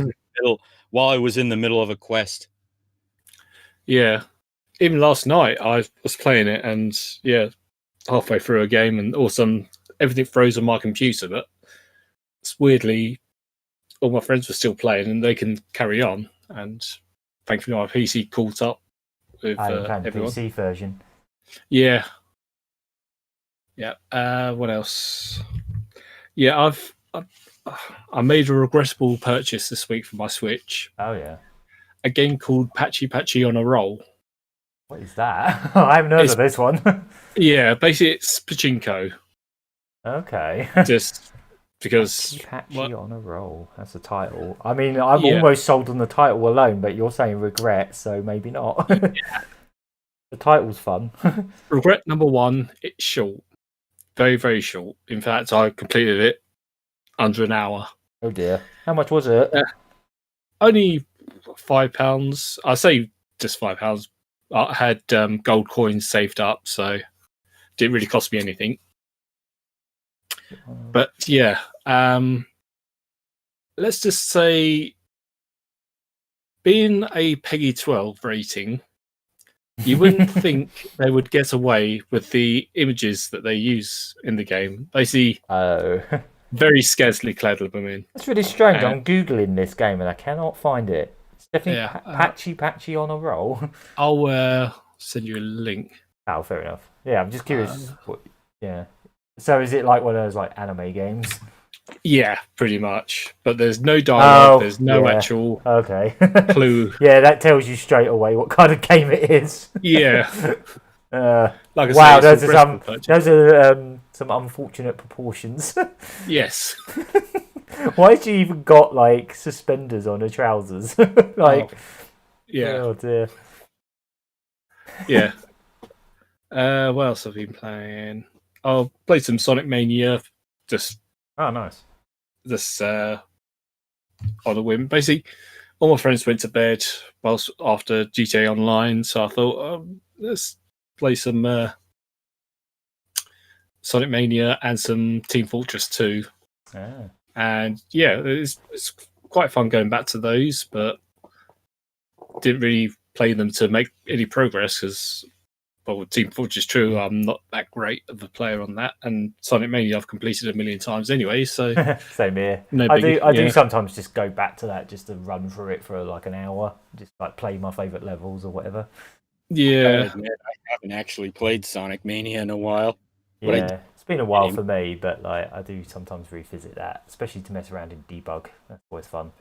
was in the middle of a quest. Yeah, even last night I was playing it, and halfway through a game, and all of a sudden everything froze on my computer. But it's weirdly, all my friends were still playing, and they can carry on. And thankfully, my PC caught up with the everyone. PC version. Yeah. What else? Yeah, I made a regrettable purchase this week for my Switch. Oh yeah. A game called Patchy on a Roll. What is that? I haven't heard of this one. Yeah, basically it's pachinko. Okay. Just because Patchy on a Roll. That's the title. I mean, I'm almost sold on the title alone, but you're saying regret, so maybe not. The title's fun. Regret number 1, it's short. Very, very short. In fact, I completed it under an hour. Oh dear. How much was it? Only £5. I say just £5. I had gold coins saved up, so it didn't really cost me anything. But yeah, let's just say, being a Peggy 12 rating, you wouldn't think they would get away with the images that they use in the game. Basically, very scarcely clad women. That's really strange. I'm Googling this game and I cannot find it. It's definitely patchy on a roll. I'll send you a link. Oh, fair enough. Yeah, I'm just curious. So is it like one of those like anime games? Yeah, pretty much. But there's no dialogue. There's no actual clue. Yeah, that tells you straight away what kind of game it is. Yeah. Like I say, those are some unfortunate proportions. Yes. Why has she even got like suspenders on her trousers? Oh dear. Yeah. What else have I been playing? I'll play some Sonic Mania. Nice. This on a whim. Basically, all my friends went to bed after GTA Online, so I thought, let's play some Sonic Mania and some Team Fortress 2. And it's quite fun going back to those, but didn't really play them to make any progress because, with Team Fortress 2, I'm not that great of a player on that, and Sonic Mania I've completed a million times anyway. So same here. I do sometimes just go back to that just to run through it for like an hour, just like play my favourite levels or whatever. Yeah, I haven't actually played Sonic Mania in a while. It's been a while for me, but like I do sometimes revisit that, especially to mess around in debug. That's always fun.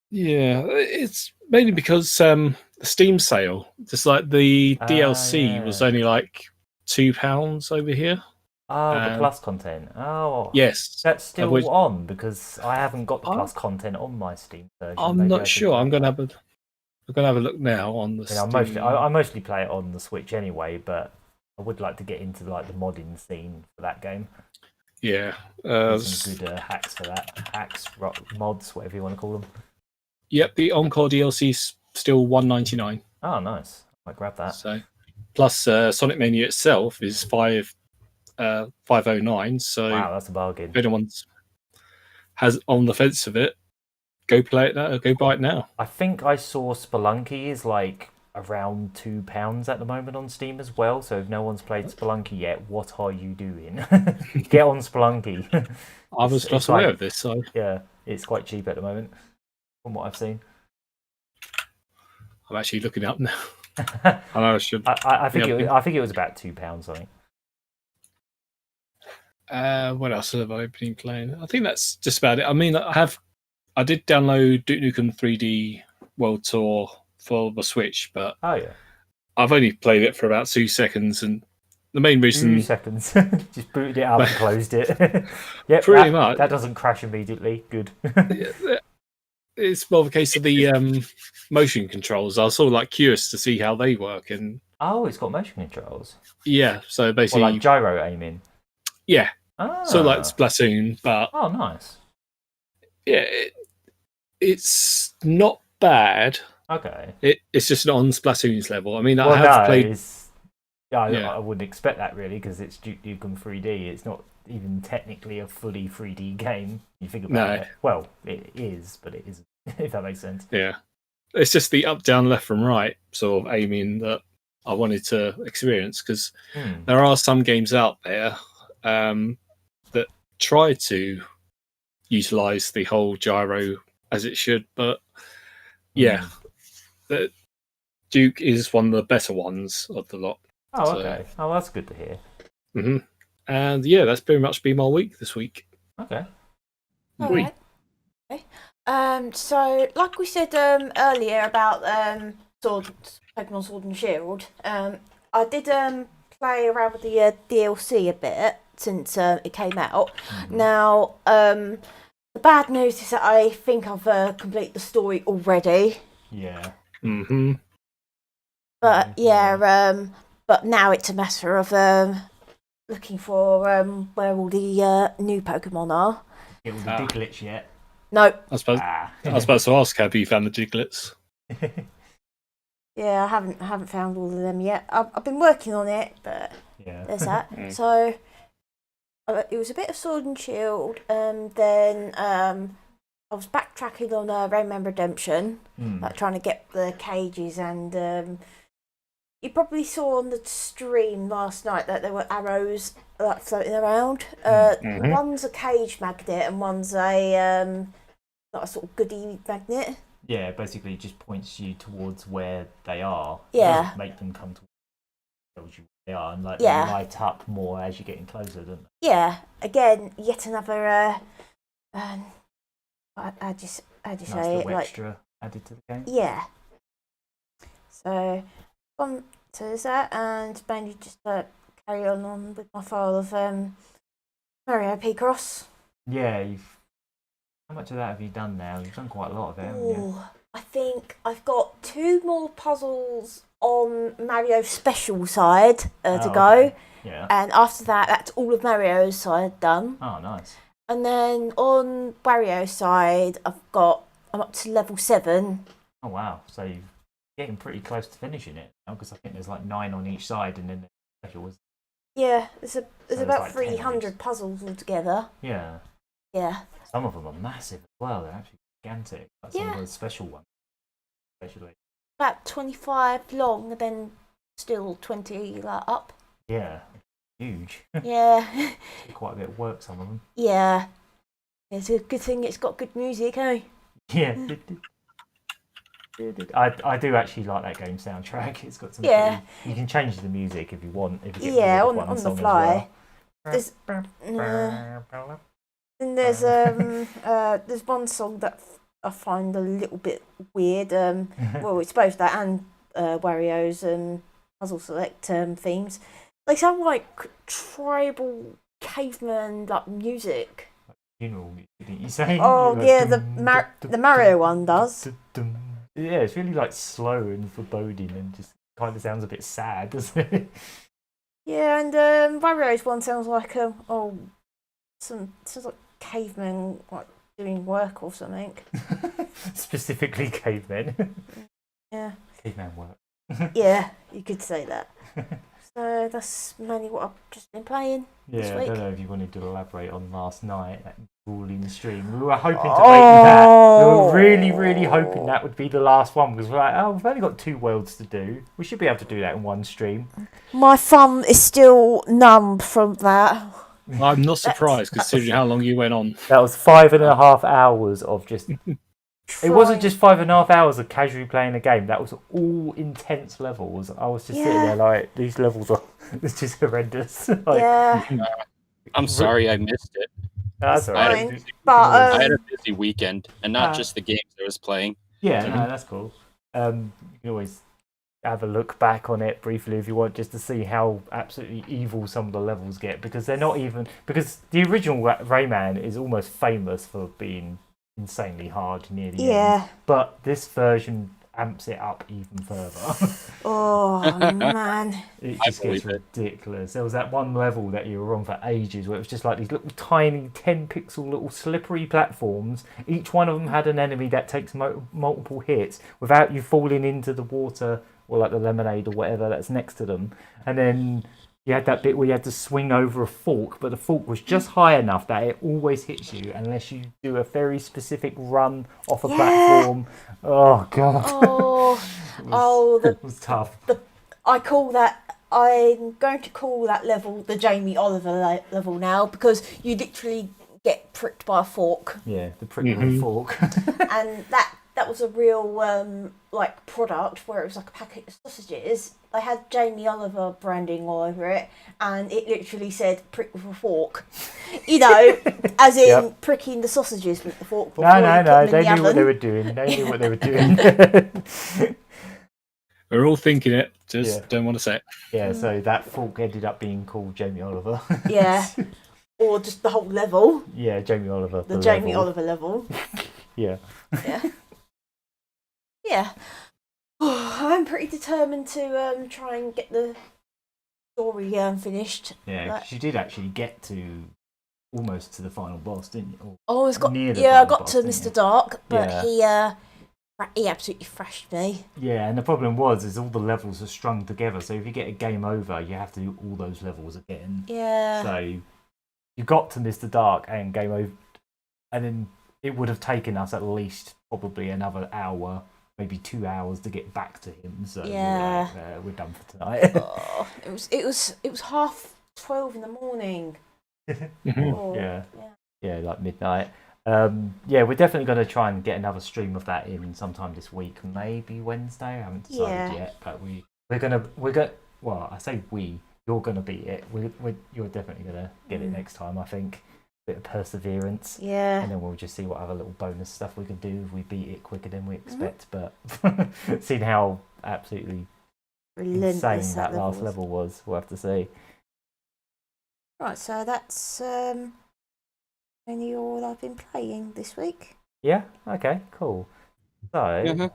Yeah, it's mainly because the Steam sale, just like the DLC was only like £2 over here. The plus content. Oh, yes, that's still on because I haven't got the plus content on my Steam version. I'm not sure. I'm gonna have a look now on the Steam. I mostly play it on the Switch anyway, but I would like to get into like the modding scene for that game. Yeah, some good hacks for that. Mods, whatever you want to call them. Yep, the Encore DLC is still $1.99. Oh, nice! I might grab that. So, plus Sonic Mania itself is $5.09. So wow, that's a bargain. If anyone has on the fence of it, go play it now. Go buy it now. I think I saw Spelunky is like around £2 at the moment on Steam as well. So if no one's played Spelunky yet, what are you doing? Get on Spelunky. I was just aware of this. So yeah, it's quite cheap at the moment. From what I've seen, I'm actually looking up now. I know I should. I think it was about £2. I think. What else have I been playing? I think that's just about it. I mean, I did download Duke Nukem 3D World Tour for the Switch, but I've only played it for about 2 seconds, and the main reason 2 seconds, just booted it up and closed it. Yeah, pretty much. That doesn't crash immediately. Good. It's more of a case of the motion controls. I was sort of like curious to see how they work, and it's got motion controls. Yeah, so basically, like gyro aiming. Yeah, so like Splatoon, but nice. Yeah, it's not bad. Okay, it's just not on Splatoon's level. I mean, I have played. I wouldn't expect that really because it's Duke Nukem 3D. It's not even technically a fully 3D game. You think about it. Well, it is, but it isn't. If that makes sense. Yeah, it's just the up, down, left, and right sort of aiming that I wanted to experience, because there are some games out there that try to utilize the whole gyro as it should, but the Duke is one of the better ones of the lot. Oh, okay. Oh, that's good to hear. Mm-hmm. And yeah, that's pretty much been my week this week. Okay. All right. Okay. So, like we said earlier about Pokemon Sword and Shield, I did play around with the DLC a bit since it came out. Now, the bad news is that I think I've completed the story already. Yeah. Mm-hmm. But but now it's a matter of looking for where all the new Pokemon are. Get all the Diglets yet? No. I was supposed to ask, have you found the Diglets? Yeah, I haven't found all of them yet. I've been working on it, but there's that. So it was a bit of Sword and Shield, and then I was backtracking on Rayman Redemption, like trying to get the cages, and you probably saw on the stream last night that there were arrows like floating around. One's a cage magnet and one's a like a sort of goodie magnet. Yeah, basically it just points you towards where they are. Yeah. It doesn't make them come towards you where they are, and like they light up more as you're getting closer, don't they? Yeah. Again, yet another how do you say it? Like extra added to the game. Yeah. So there's that, and mainly just carry on with my file of Mario Picross. Yeah, how much of that have you done now? You've done quite a lot of it, haven't you? I think I've got 2 more puzzles on Mario's special side to go. Okay. Yeah. And after that, that's all of Mario's side done. Oh, nice. And then on Wario's side, I'm up to level 7. Oh, wow. So you're getting pretty close to finishing it now, because I think there's like 9 on each side, and then the special was... Yeah, there's about like 300 puzzles altogether. Yeah. Yeah. Some of them are massive as well. They're actually gigantic. Like some of those special ones. Especially. About 25 long, and then still 20 up. Yeah. Huge. Yeah. Quite a bit of work, some of them. Yeah. It's a good thing it's got good music, eh? Yeah. I do actually like that game soundtrack. It's got some. Yeah. You can change the music if you want. If you get on the fly. And there's one song that I find a little bit weird. Well, it's both that and Wario's Puzzle Select themes. They sound like tribal caveman like music. Funeral music, didn't you say? Oh yeah, the Mario one does. Yeah, it's really like slow and foreboding, and just kind of sounds a bit sad, doesn't it? Yeah, and Wario's one sounds like sounds like cavemen like doing work or something. Specifically cavemen. Yeah. Caveman work. Yeah, you could say that. So that's mainly what I've just been playing this week. I don't know if you wanted to elaborate on last night, that grueling stream. We were hoping to make that. We were really, really hoping that would be the last one, because we're like, we've only got 2 worlds to do. We should be able to do that in one stream. My thumb is still numb from that. I'm not surprised, considering how long you went on. That was 5.5 hours of just... It wasn't just 5.5 hours of casually playing a game. That was all intense levels. I was just sitting there like, these levels are... It's just horrendous. I'm sorry I missed it. That's all right. I had a busy weekend, and not just the games I was playing. Yeah, no, that's cool. You can always have a look back on it briefly if you want, just to see how absolutely evil some of the levels get, because they're not even... Because the original Rayman is almost famous for being insanely hard near the end. But this version amps it up even further. Oh, man. It just gets ridiculous. There was that one level that you were on for ages where it was just like these little tiny 10-pixel little slippery platforms. Each one of them had an enemy that takes multiple hits without you falling into the water or like the lemonade or whatever that's next to them. And then you had that bit where you had to swing over a fork, but the fork was just high enough that it always hits you unless you do a very specific run off a platform. Oh, God. It was tough. I'm going to call that level the Jamie Oliver level now, because you literally get pricked by a fork. Yeah, the prick with a fork. And that was a real like product where it was like a packet of sausages. They had Jamie Oliver branding all over it, and it literally said "prick with a fork," you know, as in pricking the sausages with the fork. No. They knew what they were doing. We're all thinking it, just don't want to say it. Yeah, so that fork ended up being called Jamie Oliver. Yeah. Or just the whole level. Yeah, Jamie Oliver. The Jamie Oliver level. Yeah. Yeah. I'm pretty determined to try and get the story finished. Yeah, she did actually get to almost to the final boss, didn't you? I got to Mr. Dark, but he absolutely thrashed me. Yeah, and the problem is all the levels are strung together, so if you get a game over, you have to do all those levels again. Yeah. So you got to Mr. Dark and game over, and then it would have taken us at least probably another hour, maybe 2 hours to get back to him. So we're done for tonight. It was 12:30 in the morning. Yeah, like midnight. We're definitely going to try and get another stream of that in sometime this week, maybe Wednesday. I haven't decided yet, but we're gonna. Well, I say you're gonna beat it. You're definitely gonna get it next time. I think. Bit of perseverance, and then we'll just see what other little bonus stuff we can do if we beat it quicker than we expect. But seeing how absolutely insane that last level was, we'll have to see. Right, so that's only all I've been playing this week. Yeah. Okay. Cool. So.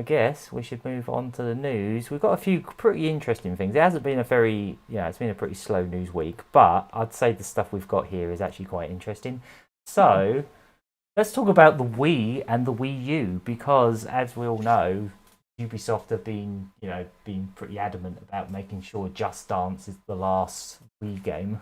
I guess we should move on to the news. We've got a few pretty interesting things. It hasn't been it's been a pretty slow news week, but I'd say the stuff we've got here is actually quite interesting. So let's talk about the Wii and the Wii U, because as we all know, Ubisoft have been pretty adamant about making sure Just Dance is the last Wii game.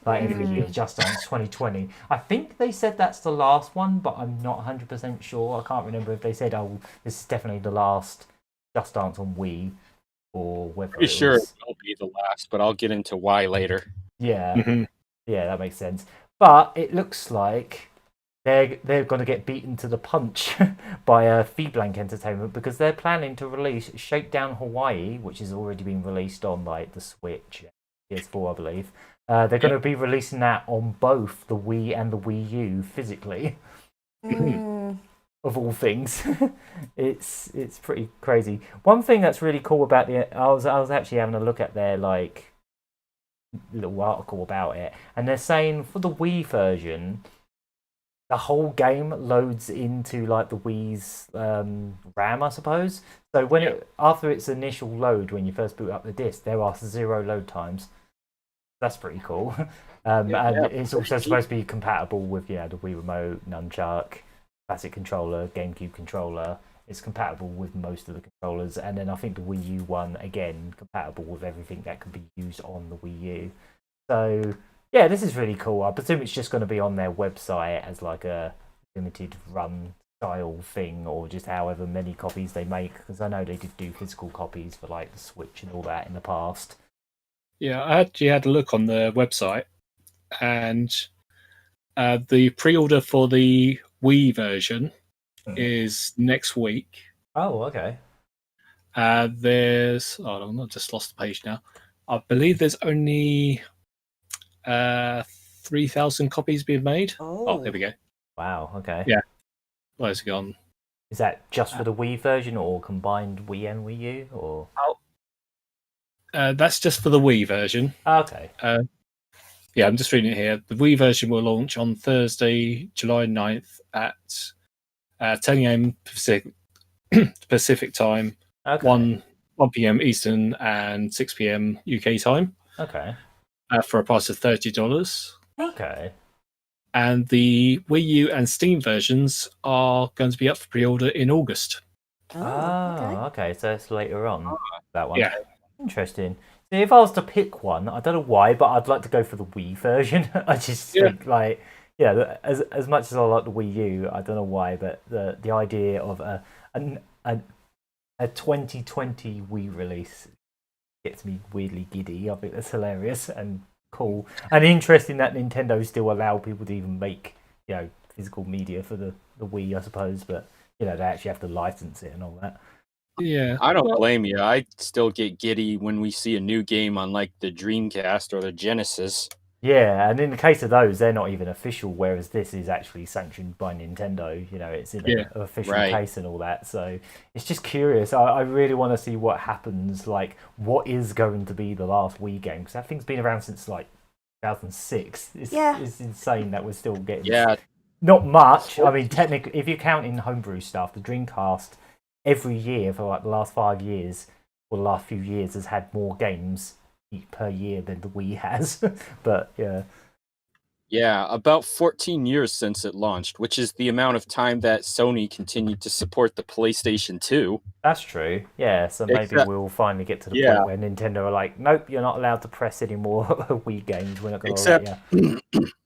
Like every year, Just Dance 2020. I think they said that's the last one, but I'm not 100% sure. I can't remember if they said, "Oh, this is definitely the last Just Dance on Wii," or whether Pretty sure it will be the last, but I'll get into why later. Yeah, yeah, that makes sense. But it looks like they're going to get beaten to the punch by Feeblank Entertainment, because they're planning to release Shakedown Hawaii, which has already been released on like the Switch, PS4, I believe. They're going to be releasing that on both the Wii and the Wii U physically. Of all things, it's pretty crazy. One thing that's really cool about I was actually having a look at their like little article about it, and they're saying for the Wii version, the whole game loads into like the Wii's RAM, I suppose. So when after its initial load, when you first boot up the disc, there are 0 load times. That's pretty cool. And it's also supposed to be compatible with the Wii Remote, Nunchuck, Classic Controller, GameCube Controller. It's compatible with most of the controllers, and then I think the Wii U one again compatible with everything that can be used on the Wii U. So yeah, this is really cool. I presume it's just going to be on their website as like a limited run style thing, or just however many copies they make, because I know they did do physical copies for like the Switch and all that in the past. Yeah, I actually had a look on the website, and the pre-order for the Wii version is next week. Oh, okay. There's I've just lost the page now. I believe there's only 3,000 copies being made. Oh, there we go. Wow. Okay. Yeah, those are gone. Is that just for the Wii version, or combined Wii and Wii U, or? That's just for the Wii version. Okay. Yeah, I'm just reading it here. The Wii version will launch on Thursday, July 9th at 10 a.m. Pacific time, 1 p.m. Eastern and 6 p.m. UK time. Okay. For a price of $30. Okay. And the Wii U and Steam versions are going to be up for pre-order in August. Okay. So it's later on, that one. Yeah. Interesting. So if I was to pick one, I don't know why, but I'd like to go for the Wii version. I just think, like, as much as I like the Wii U, I don't know why, but the idea of a 2020 Wii release gets me weirdly giddy. I think that's hilarious and cool, and interesting that Nintendo still allow people to even make physical media for the Wii, I suppose, but they actually have to license it and all that. Yeah, I don't blame you. I still get giddy when we see a new game on like the Dreamcast or the Genesis. Yeah, and in the case of those, they're not even official, whereas this is actually sanctioned by Nintendo. It's in an official case and all that. So it's just curious. I really want to see what happens. Like, what is going to be the last Wii game? Because that thing's been around since like 2006. It's insane that we're still getting not much. I mean, technically, if you're counting homebrew stuff, the Dreamcast every year for like the last 5 years or the last few years has had more games per year than the Wii has. But about 14 years since it launched, which is the amount of time that Sony continued to support the PlayStation 2. That's true. Yeah, so maybe we'll finally get to the point where Nintendo are like, nope, you're not allowed to press any more Wii games. We're not going to let you.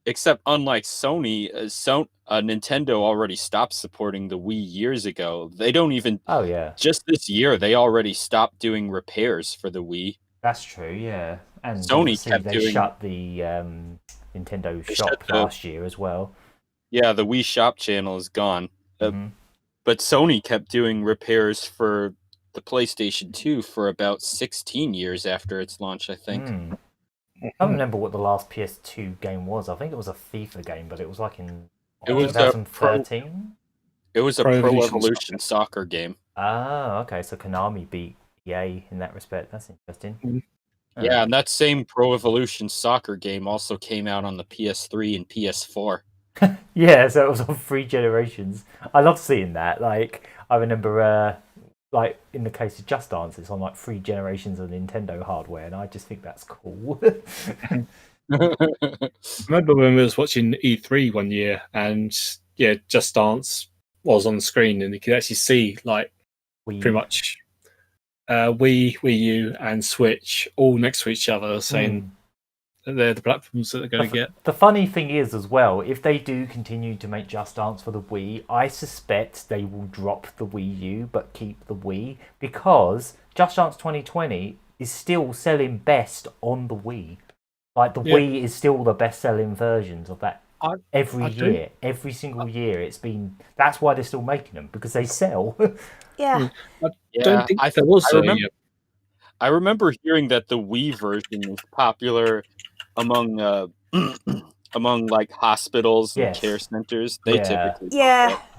Except unlike Sony, Nintendo already stopped supporting the Wii years ago. They don't even... Oh, yeah. Just this year, they already stopped doing repairs for the Wii. That's true, yeah. And Sony shut the Nintendo shop last year as well. Yeah, the Wii Shop channel is gone. But Sony kept doing repairs for the PlayStation 2 for about 16 years after its launch, I think. I don't remember what the last PS2 game was. I think it was a FIFA game, but it was like in 2013. It was a Pro Evolution Soccer game. Ah, okay. So Konami beat EA in that respect. That's interesting. Yeah, and that same Pro Evolution Soccer game also came out on the PS3 and PS4. Yeah, so it was on 3 generations. I love seeing that. Like, I remember, like in the case of Just Dance, it's on like 3 generations of Nintendo hardware, and I just think that's cool. I remember when we was watching E3 one year, and Just Dance was on the screen, and you could actually see like pretty much Wii U, and Switch all next to each other, saying that they're the platforms that they're going to get. The funny thing is, as well, if they do continue to make Just Dance for the Wii, I suspect they will drop the Wii U but keep the Wii, because Just Dance 2020 is still selling best on the Wii. Like, the Wii is still the best-selling versions of that. Every single year it's been. That's why they're still making them, because they sell. I don't think there was. I remember hearing that the Wii version is popular among like hospitals and care centers. They typically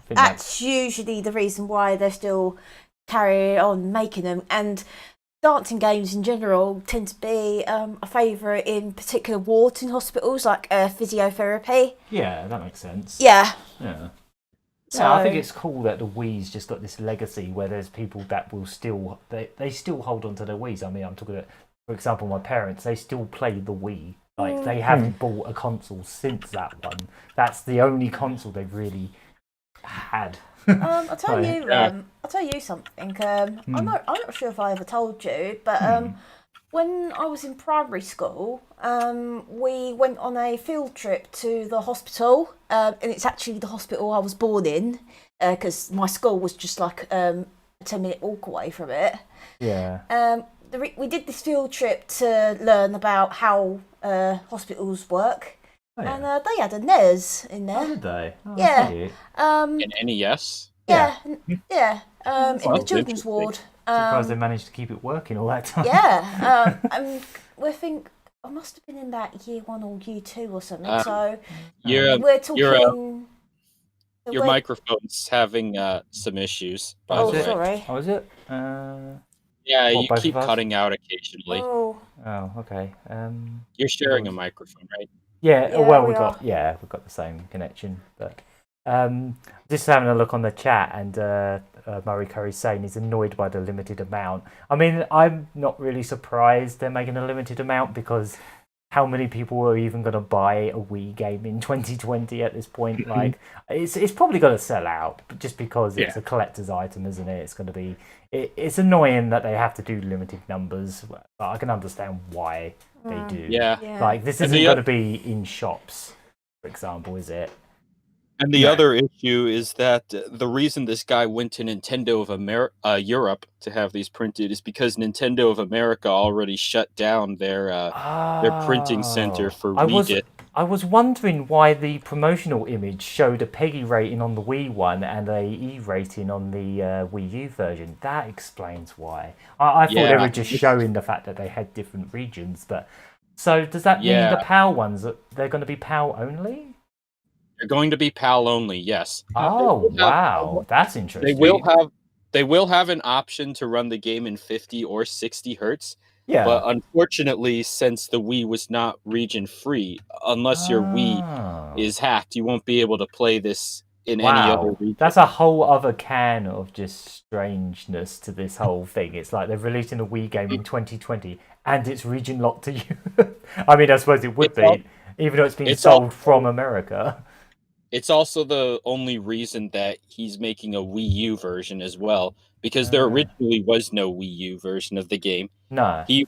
that's usually the reason why they're still carry on making them. And dancing games in general tend to be a favourite in particular wards in hospitals, like physiotherapy. Yeah, that makes sense. Yeah. So, I think it's cool that the Wii's just got this legacy where there's people that will still they still hold on to their Wii's. I mean, I'm talking about, for example, my parents. They still play the Wii. Like, they haven't bought a console since that one. That's the only console they've really had. I'll tell you something. I'm not sure if I ever told you, but when I was in primary school, we went on a field trip to the hospital, and it's actually the hospital I was born in, because my school was just like a 10-minute walk away from it. Yeah. We did this field trip to learn about how hospitals work. Oh, yeah. And they had a NES in there. Oh, did they? Oh, yeah. An NES? Yeah. In the children's ward. Surprised they managed to keep it working all that time. Yeah. I must have been in that year 1 or year 2 or something. So we're talking. Your microphone's having some issues. Sorry. Oh, is it? Yeah, you keep cutting out occasionally. Oh, okay. You're sharing a microphone, right? Yeah. Well, we've got the same connection, but just having a look on the chat, and Murray Curry's saying he's annoyed by the limited amount. I mean, I'm not really surprised they're making a limited amount, because how many people are even going to buy a Wii game in 2020 at this point? Like, it's probably going to sell out, just because it's a collector's item, isn't it? It's going to be. It's annoying that they have to do limited numbers, but I can understand why they do. Yeah. Like, this isn't going to be in shops, for example, is it? And the other issue is that the reason this guy went to Nintendo of Europe to have these printed is because Nintendo of America already shut down their printing center for Wii. I was wondering why the promotional image showed a PEGI rating on the Wii one and a E rating on the Wii U version. That explains why. I thought they were just showing the fact that they had different regions. But so does that mean the PAL ones, they're going to be PAL only? They're going to be PAL only, yes. Oh, wow. That's interesting. They will have an option to run the game in 50 or 60 hertz. Yeah. But unfortunately, since the Wii was not region free, unless your Wii is hacked, you won't be able to play this in any other region. That's a whole other can of just strangeness to this whole thing. It's like they're releasing a Wii game in 2020 and it's region locked to you. I mean, I suppose it would be, even though it's being sold from America. It's also the only reason that he's making a Wii U version as well, because there originally was no Wii U version of the game. No. He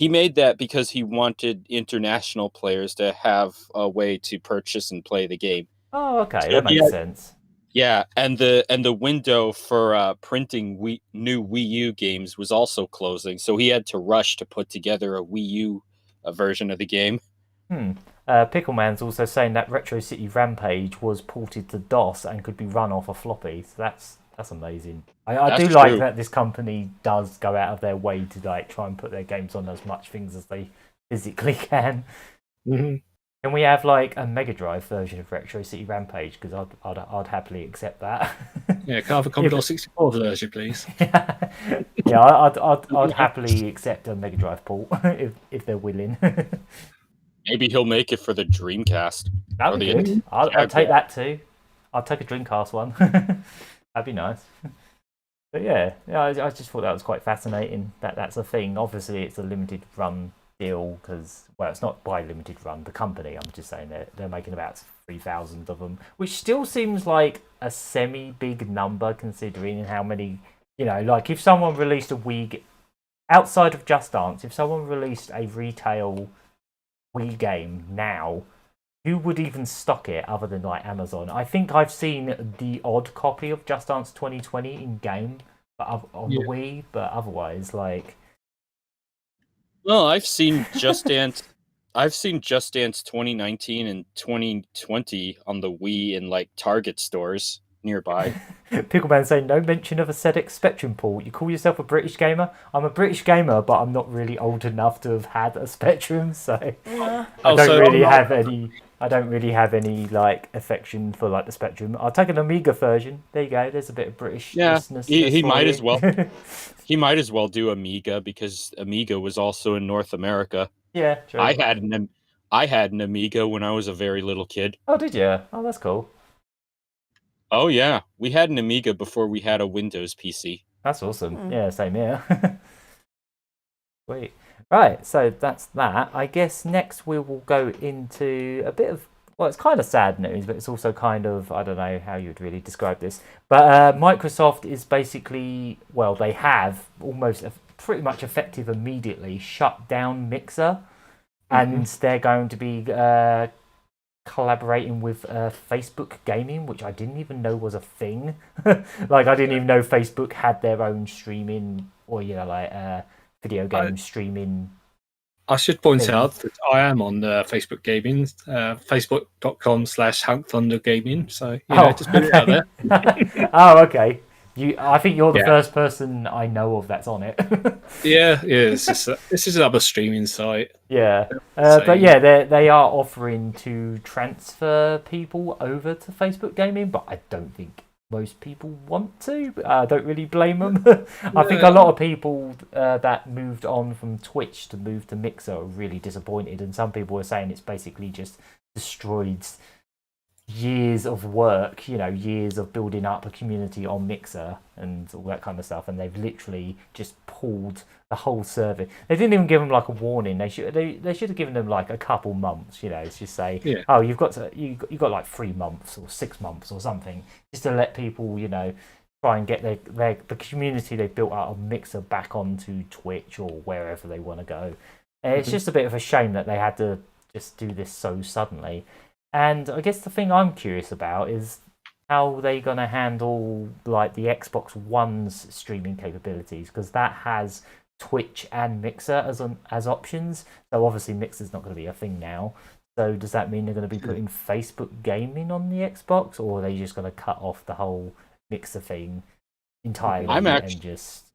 made that because he wanted international players to have a way to purchase and play the game. Oh, okay, so that makes sense. Yeah, and the window for printing new Wii U games was also closing, so he had to rush to put together a Wii U version of the game. Pickleman's also saying that Retro City Rampage was ported to DOS and could be run off a floppy. So that's amazing. I do like that this company does go out of their way to like try and put their games on as much things as they physically can. Mm-hmm. Can we have like a Mega Drive version of Retro City Rampage? Because I'd happily accept that. Yeah, can I have a Commodore 64 version, please? Yeah, I'd happily accept a Mega Drive port if they're willing. Maybe he'll make it for the Dreamcast. That'd be good. I'd take that too. I'd take a Dreamcast one. That'd be nice. But yeah, I just thought that was quite fascinating. That's a thing. Obviously, it's a limited run deal because, well, it's not by limited run. The company, I'm just saying, they're making about 3,000 of them, which still seems like a semi-big number considering how many, like if someone released a Wii, outside of Just Dance, if someone released a retail Wii game now, who would even stock it other than like Amazon? I think I've seen the odd copy of Just Dance 2020 in game, but on the Wii, but otherwise, like. Well, I've seen Just Dance. I've seen Just Dance 2019 and 2020 on the Wii in like Target stores nearby. Pickleman saying no mention of a ZX Spectrum port. You call yourself a British gamer? I'm a British gamer, but I'm not really old enough to have had a Spectrum, so I don't really have any like affection for like the Spectrum. I'll take an Amiga version. There you go. There's a bit of British. Yeah, he might as well. He might as well do Amiga because Amiga was also in North America. Yeah, true. I had an Amiga when I was a very little kid. Oh, did you? Oh, that's cool. Oh yeah, we had an Amiga before we had a Windows PC. That's awesome. Yeah, same here. Sweet. Right, so that's that. I guess next we will go into a bit of, well, it's kind of sad news, but it's also kind of, I don't know how you'd really describe this. But Microsoft is basically, well, they have almost pretty much effective immediately shut down Mixer, and they're going to be collaborating with Facebook Gaming, which I didn't even know was a thing. Like, I didn't even know Facebook had their own streaming or, video game streaming. I should point out that I am on Facebook Gaming, facebook.com/Hunk Thunder Gaming. So, just put it out there. Oh, okay. I think you're the first person I know of that's on it. Yeah. This is another streaming site. Yeah, but yeah, they are offering to transfer people over to Facebook Gaming, but I don't think most people want to. I don't really blame them. I think a lot of people that moved on from Twitch to move to Mixer are really disappointed, and some people are saying it's basically just destroyed years of work, years of building up a community on Mixer and all that kind of stuff, and they've literally just pulled the whole service. They didn't even give them like a warning. They should have given them like a couple months. It's just say, oh, you've got like 3 months or 6 months or something, just to let people try and get the community they built out of Mixer back onto Twitch or wherever they want to go. And it's just a bit of a shame that they had to just do this so suddenly. And I guess the thing I'm curious about is how they going to handle like the Xbox One's streaming capabilities, because that has Twitch and Mixer as options. So obviously Mixer's not going to be a thing now. So does that mean they're going to be putting Facebook gaming on the Xbox, or are they just going to cut off the whole Mixer thing entirely and just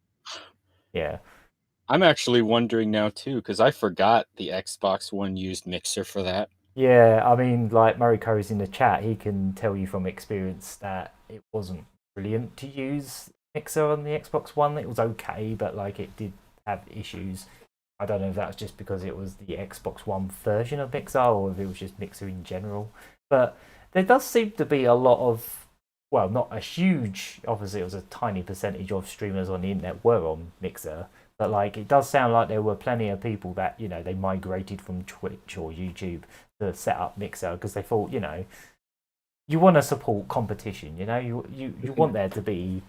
I'm actually wondering now too, because I forgot the Xbox One used Mixer for that. Yeah, I mean, like Murray Curry's in the chat, he can tell you from experience that it wasn't brilliant to use Mixer on the Xbox One. It was okay, but like it did have issues. I don't know if that's just because it was the Xbox One version of Mixer or if it was just Mixer in general. But there does seem to be a lot of, well, not a huge, obviously it was a tiny percentage of streamers on the internet were on Mixer. But like it does sound like there were plenty of people that, they migrated from Twitch or YouTube to set up Mixer because they thought, you want to support competition, you want there to be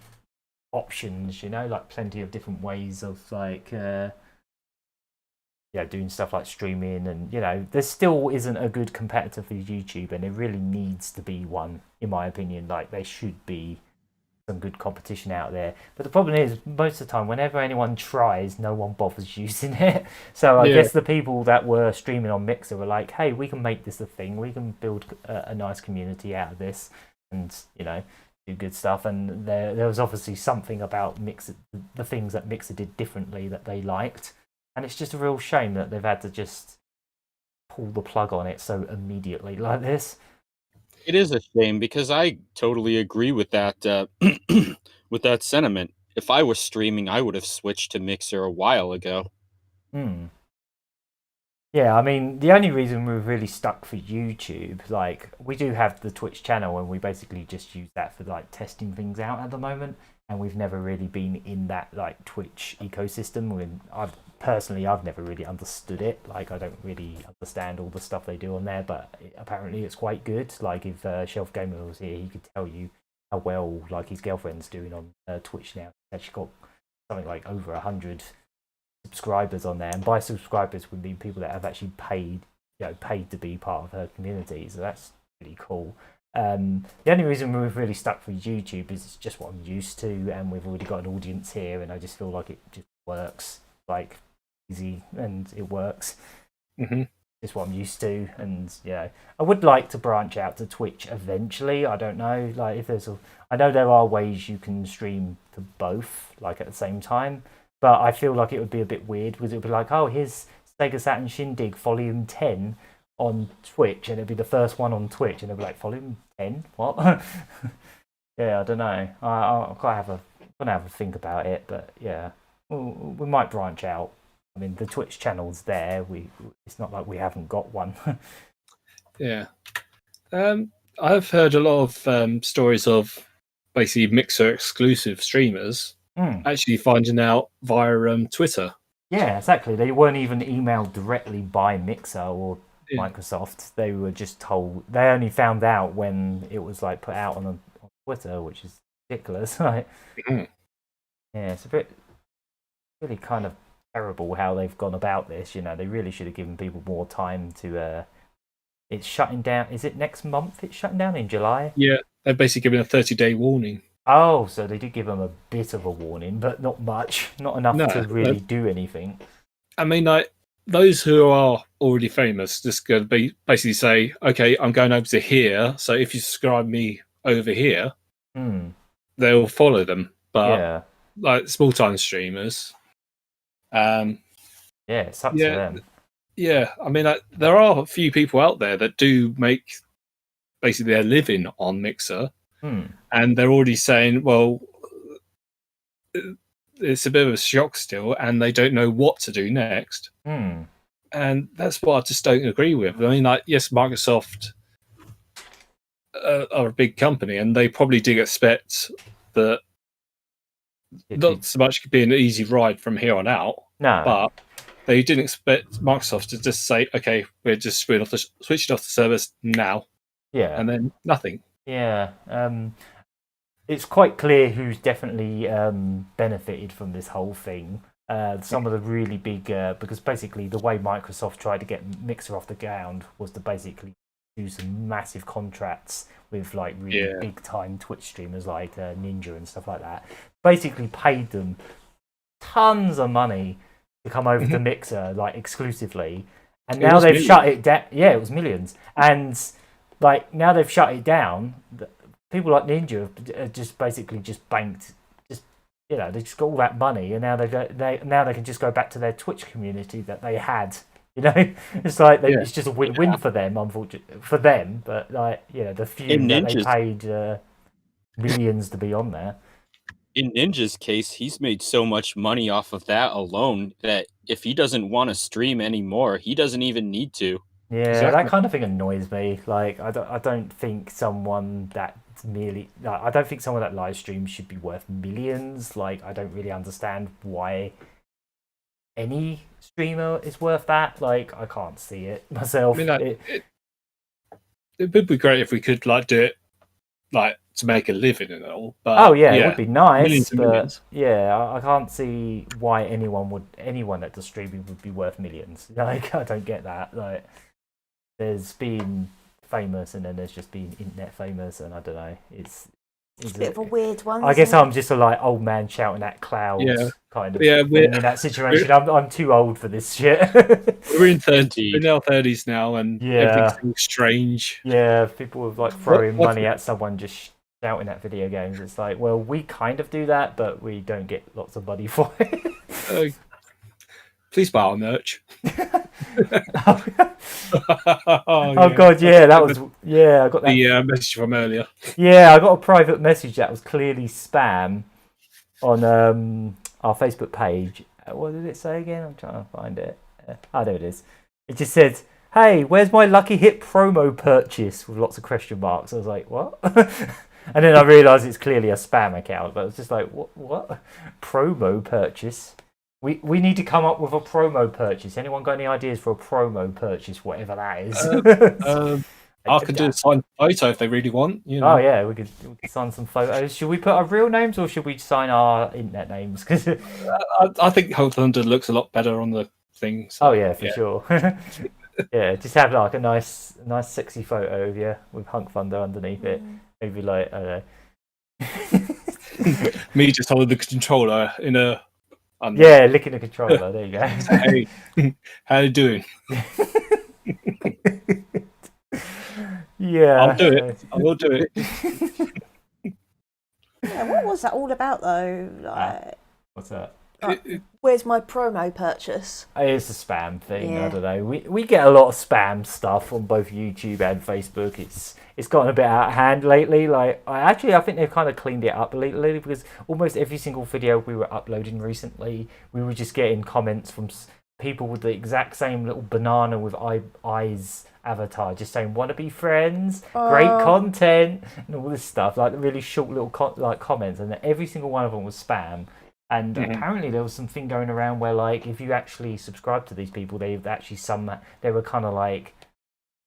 options, like plenty of different ways of like doing stuff like streaming, and there still isn't a good competitor for YouTube, and there really needs to be one, in my opinion. Like there should be some good competition out there, but the problem is most of the time whenever anyone tries, no one bothers using it. So I guess the people that were streaming on Mixer were like, hey, we can make this a thing, we can build a nice community out of this, and do good stuff. And there was obviously something about Mixer, the things that Mixer did differently that they liked, and it's just a real shame that they've had to just pull the plug on it so immediately like this. It is a shame because I totally agree with that with that sentiment. If I was streaming, I would have switched to Mixer a while ago. Yeah, I mean, the only reason we're really stuck for YouTube, like, we do have the Twitch channel and we basically just use that for, like, testing things out at the moment. And we've never really been in that, like, Twitch ecosystem. I've never really understood it. Like, I don't really understand all the stuff they do on there, but apparently it's quite good. Like, if Shelf Gamer was here, he could tell you how well, like, his girlfriend's doing on Twitch now. She's actually got something like over 100 subscribers on there, and by subscribers would mean people that have actually paid to be part of her community. So that's really cool. The only reason we've really stuck for YouTube is it's just what I'm used to, and we've already got an audience here, and I just feel like it just works like easy, and it works. It's what I'm used to, and I would like to branch out to Twitch eventually. I don't know, like if I know there are ways you can stream to both like at the same time. But I feel like it would be a bit weird because it would be like, oh, here's Sega Saturn Shindig Volume 10 on Twitch, and it'd be the first one on Twitch, and it'd be like, Volume 10? What? Yeah, I don't know. I'll gonna have a think about it, but yeah, we might branch out. I mean, the Twitch channel's there. It's not like we haven't got one. Yeah. I've heard a lot of stories of basically Mixer exclusive streamers actually finding out via Twitter. Yeah, exactly. They weren't even emailed directly by Mixer or Microsoft. They were just told. They only found out when it was like put out on Twitter, which is ridiculous. Right? Yeah, it's a bit really kind of terrible how they've gone about this. They really should have given people more time to. It's shutting down. Is it next month? It's shutting down in July. Yeah, they've basically given a 30-day warning. Oh, so they did give them a bit of a warning, but not much, not enough to really do anything. I mean, like those who are already famous just going to basically say, "Okay, I'm going over to here. So if you subscribe me over here, they'll follow them." But like small-time streamers, it's up to them. Yeah, I mean, there are a few people out there that do make basically their living on Mixer. And they're already saying, well, it's a bit of a shock still, and they don't know what to do next. And that's what I just don't agree with. I mean, like, yes, Microsoft are a big company, and they probably did expect that not so much could be an easy ride from here on out. No. But they didn't expect Microsoft to just say, okay, we're just switching off the service now. Yeah. And then nothing. Yeah, it's quite clear who's definitely benefited from this whole thing. Some of the really big, because basically the way Microsoft tried to get Mixer off the ground was to basically do some massive contracts with like really big time Twitch streamers like Ninja and stuff like that. Basically paid them tons of money to come over to Mixer like exclusively, and now they've shut it down. Yeah, it was millions, and like now they've shut it down. People like Ninja have just basically just banked, they just got all that money, and now they can just go back to their Twitch community that they had. It's like it's just a win-win for them, unfortunately for them. But like, the few that they paid millions to be on there. In Ninja's case, he's made so much money off of that alone that if he doesn't want to stream anymore, he doesn't even need to. Yeah, that kind of thing annoys me. Like, I don't think someone that I don't think someone that live streams should be worth millions. Like, I don't really understand why any streamer is worth that. Like, I can't see it myself. I mean, it would be great if we could like do it like to make a living and all. But it would be nice. But I can't see why anyone that does streaming would be worth millions. Like, I don't get that. Like, there's been famous and then there's just been internet famous, and I don't know. It's a bit of a weird one. I guess I'm just a like old man shouting at clouds kind of. Yeah, we're in that situation. I'm too old for this shit. We're in 30s. We're in our 30s now, and everything's strange. Yeah, people have like throwing money at someone just shouting at video games. It's like, well, we kind of do that, but we don't get lots of money for it. Please buy our merch. God, that was I got that. The message from earlier. Yeah, I got a private message that was clearly spam on our Facebook page. What did it say again? I'm trying to find it. There it is. It just said, "Hey, where's my Lucky Hit promo purchase?" with lots of question marks. I was like, "What?" And then I realised it's clearly a spam account. But it's just like, what? Promo purchase? We need to come up with a promo purchase. Anyone got any ideas for a promo purchase, whatever that is? I could do a signed photo if they really want. Oh yeah, we could sign some photos. Should we put our real names or should we sign our internet names? Because I think Hunk Thunder looks a lot better on the thing. So, for sure. Yeah, just have like a nice sexy photo of you with Hunk Thunder underneath it. Maybe like, I don't know. Me just holding the controller in a. Licking the controller. There you go. Hey, how you doing? Yeah, I'll do it. I will do it. Yeah, what was that all about though? Like, what's that? Where's my promo purchase? It's a spam thing. I don't know. We get a lot of spam stuff on both YouTube and Facebook. It's gotten a bit out of hand lately. Like, I think they've kind of cleaned it up lately, because almost every single video we were uploading recently, we were just getting comments from people with the exact same little banana with eyes avatar, just saying "wanna be friends," great content, and all this stuff. Like, really short little comments, and every single one of them was spam. And apparently there was something going around where, like, if you actually subscribe to these people, they've actually they were kind of like,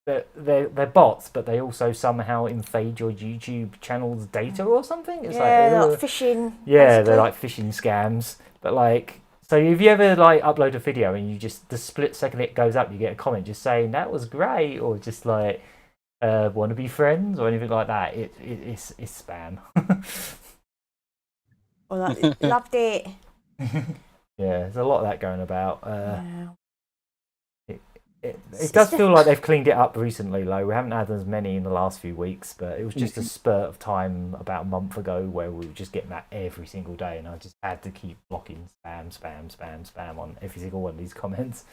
they're bots, but they also somehow invade your YouTube channel's data or something. It's like phishing. Yeah, they're like phishing scams. But like, so if you ever like upload a video and you just, the split second it goes up, you get a comment just saying that was great, or just like want to be friends or anything like that, it's spam. Well, loved it. Yeah, there's a lot of that going about. It does feel like they've cleaned it up recently. Like, we haven't had as many in the last few weeks, but it was just a spurt of time about a month ago where we were just getting that every single day, and I just had to keep blocking spam on every single one of these comments,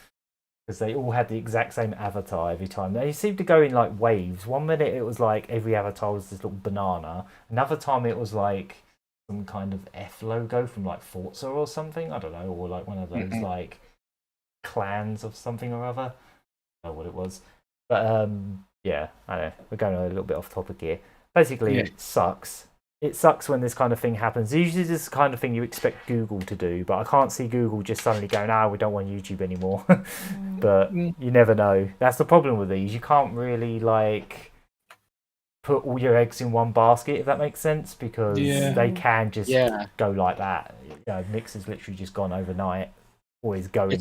because they all had the exact same avatar every time. They seemed to go in like waves. 1 minute it was like every avatar was this little banana. Another time it was like some kind of F logo from like Forza or something, I don't know, or like one of those like clans of something or other. I don't know what it was, but I don't know, we're going a little bit off topic here. Basically, it sucks. It sucks when this kind of thing happens. Usually this is the kind of thing you expect Google to do, but I can't see Google just suddenly going, we don't want YouTube anymore. But you never know. That's the problem with these. You can't really like put all your eggs in one basket, if that makes sense, because they can just go like that. Mixer's literally just gone overnight. Always going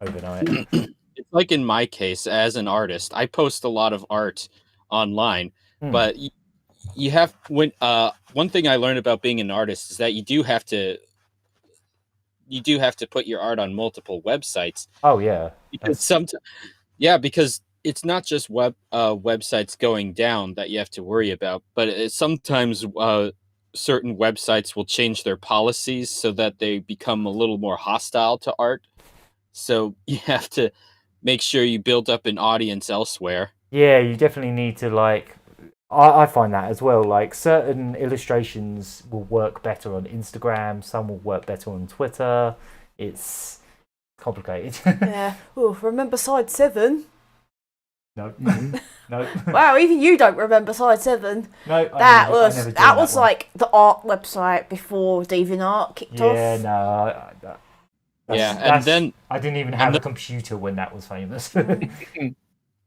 overnight. It's like in my case, as an artist, I post a lot of art online. But you have one thing I learned about being an artist is that you do have to put your art on multiple websites. Oh yeah, because it's not just websites going down that you have to worry about, but sometimes certain websites will change their policies so that they become a little more hostile to art. So you have to make sure you build up an audience elsewhere. Yeah, you definitely need to like. I find that as well. Like certain illustrations will work better on Instagram. Some will work better on Twitter. It's complicated. Yeah. Oh, remember side 7? No. No. Wow, even you don't remember side 7. No. That was like the art website before DeviantArt kicked off. Yeah, no. And then I didn't even have a computer when that was famous.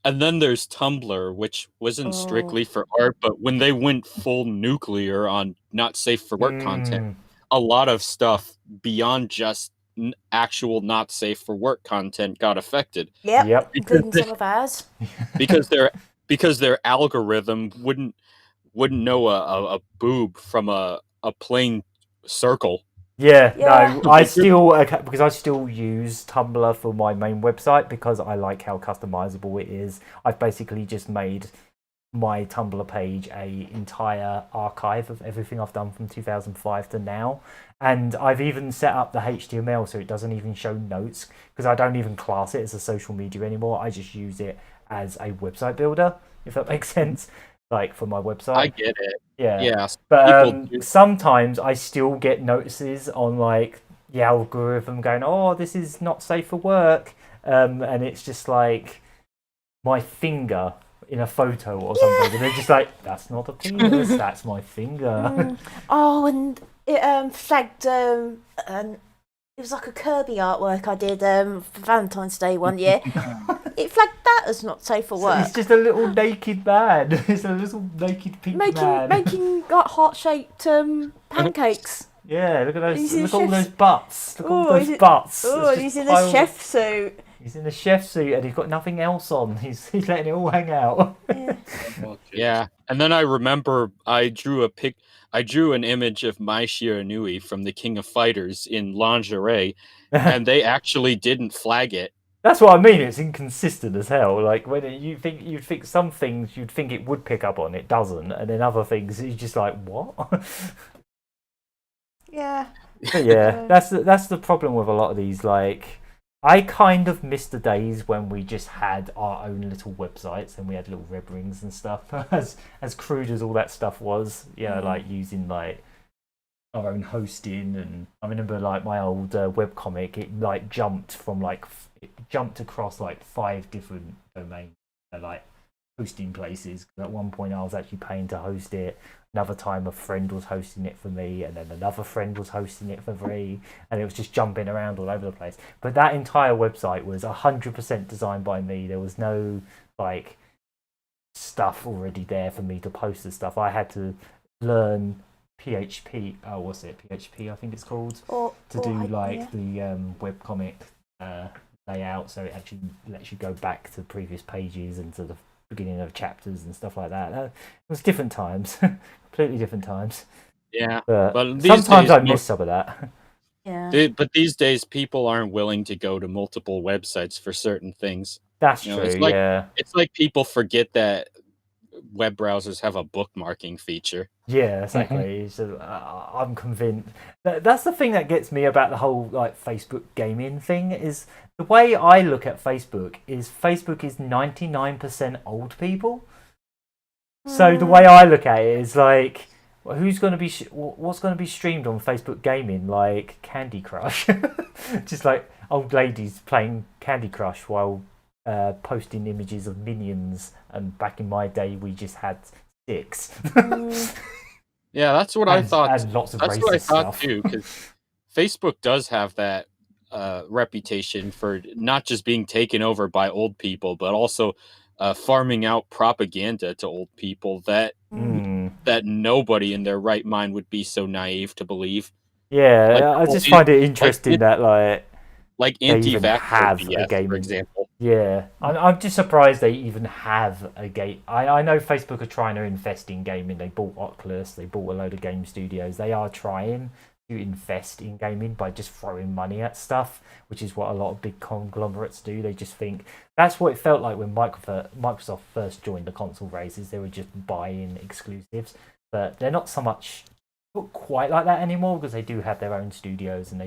And then there's Tumblr, which wasn't strictly for art, but when they went full nuclear on not safe for work content, a lot of stuff beyond just actual not safe for work content got affected. Yep. Including some of ours. because their algorithm wouldn't know a boob from a plain circle. Yeah, no, I still use Tumblr for my main website because I like how customizable it is. I've basically just made my Tumblr page a entire archive of everything I've done from 2005 to now, and I've even set up the HTML so it doesn't even show notes because I don't even class it as a social media anymore. I just use it as a website builder, if that makes sense. Like for my website. I get it. Yeah. But sometimes I still get notices on like the algorithm going, "Oh, this is not safe for work," and it's just like my finger in a photo or something, and they're just like, "That's not a penis, that's my finger." Oh, and it flagged and it was like a Kirby artwork I did for Valentine's Day one year. It flagged that as not safe for work. It's just a little naked man. It's a little naked pink man making like heart-shaped pancakes. Yeah, look at those. Look at all those butts. Look at all those butts. Oh, he's in a chef suit. He's in a chef suit and he's got nothing else on. He's letting it all hang out. Yeah. And then I remember I drew an image of Mai Shiranui from the King of Fighters in lingerie, and they actually didn't flag it. That's what I mean. It's inconsistent as hell. Like when you'd think some things you'd think it would pick up on, it doesn't, and then other things you're just like, what? Yeah. But yeah, that's the problem with a lot of these. Like, I kind of miss the days when we just had our own little websites and we had little red rings and stuff. As crude as all that stuff was, like using like our own hosting. And I remember like my old webcomic, it like jumped across like 5 different domains, like hosting places. At one point I was actually paying to host it. Another time a friend was hosting it for me, and then another friend was hosting it for free, and it was just jumping around all over the place. But that entire website was 100% designed by me. There was no like stuff already there for me to post the stuff. I had to learn PHP. Oh, what's it? PHP, I think it's called. The webcomic layout, so it actually lets you go back to previous pages and to the beginning of chapters and stuff like that. It was different times. Completely different times. Yeah, but sometimes I miss some of that. Yeah. But these days, people aren't willing to go to multiple websites for certain things. That's true. It's like people forget that web browsers have a bookmarking feature. Yeah, exactly. So, I'm convinced that's the thing that gets me about the whole like Facebook gaming thing. Is the way I look at Facebook is 99% old people. So the way I look at it is like, who's going to be what's going to be streamed on Facebook gaming, like Candy Crush, just like old ladies playing Candy Crush while posting images of minions. And back in my day, we just had sticks. Yeah, that's what I thought. And lots of that's racist what I thought stuff. too, because Facebook does have that reputation for not just being taken over by old people, but also farming out propaganda to old people that nobody in their right mind would be so naive to believe. Yeah, I just find it interesting that like anti-vaxxer have BS, a game, for example. Yeah, I'm just surprised they even have a game. I know Facebook are trying to invest in gaming. They bought Oculus, they bought a load of game studios. They are trying to invest in gaming by just throwing money at stuff, which is what a lot of big conglomerates do. They just think that's what it felt like when Microsoft first joined the console races. They were just buying exclusives, but they're not so much not quite like that anymore because they do have their own studios and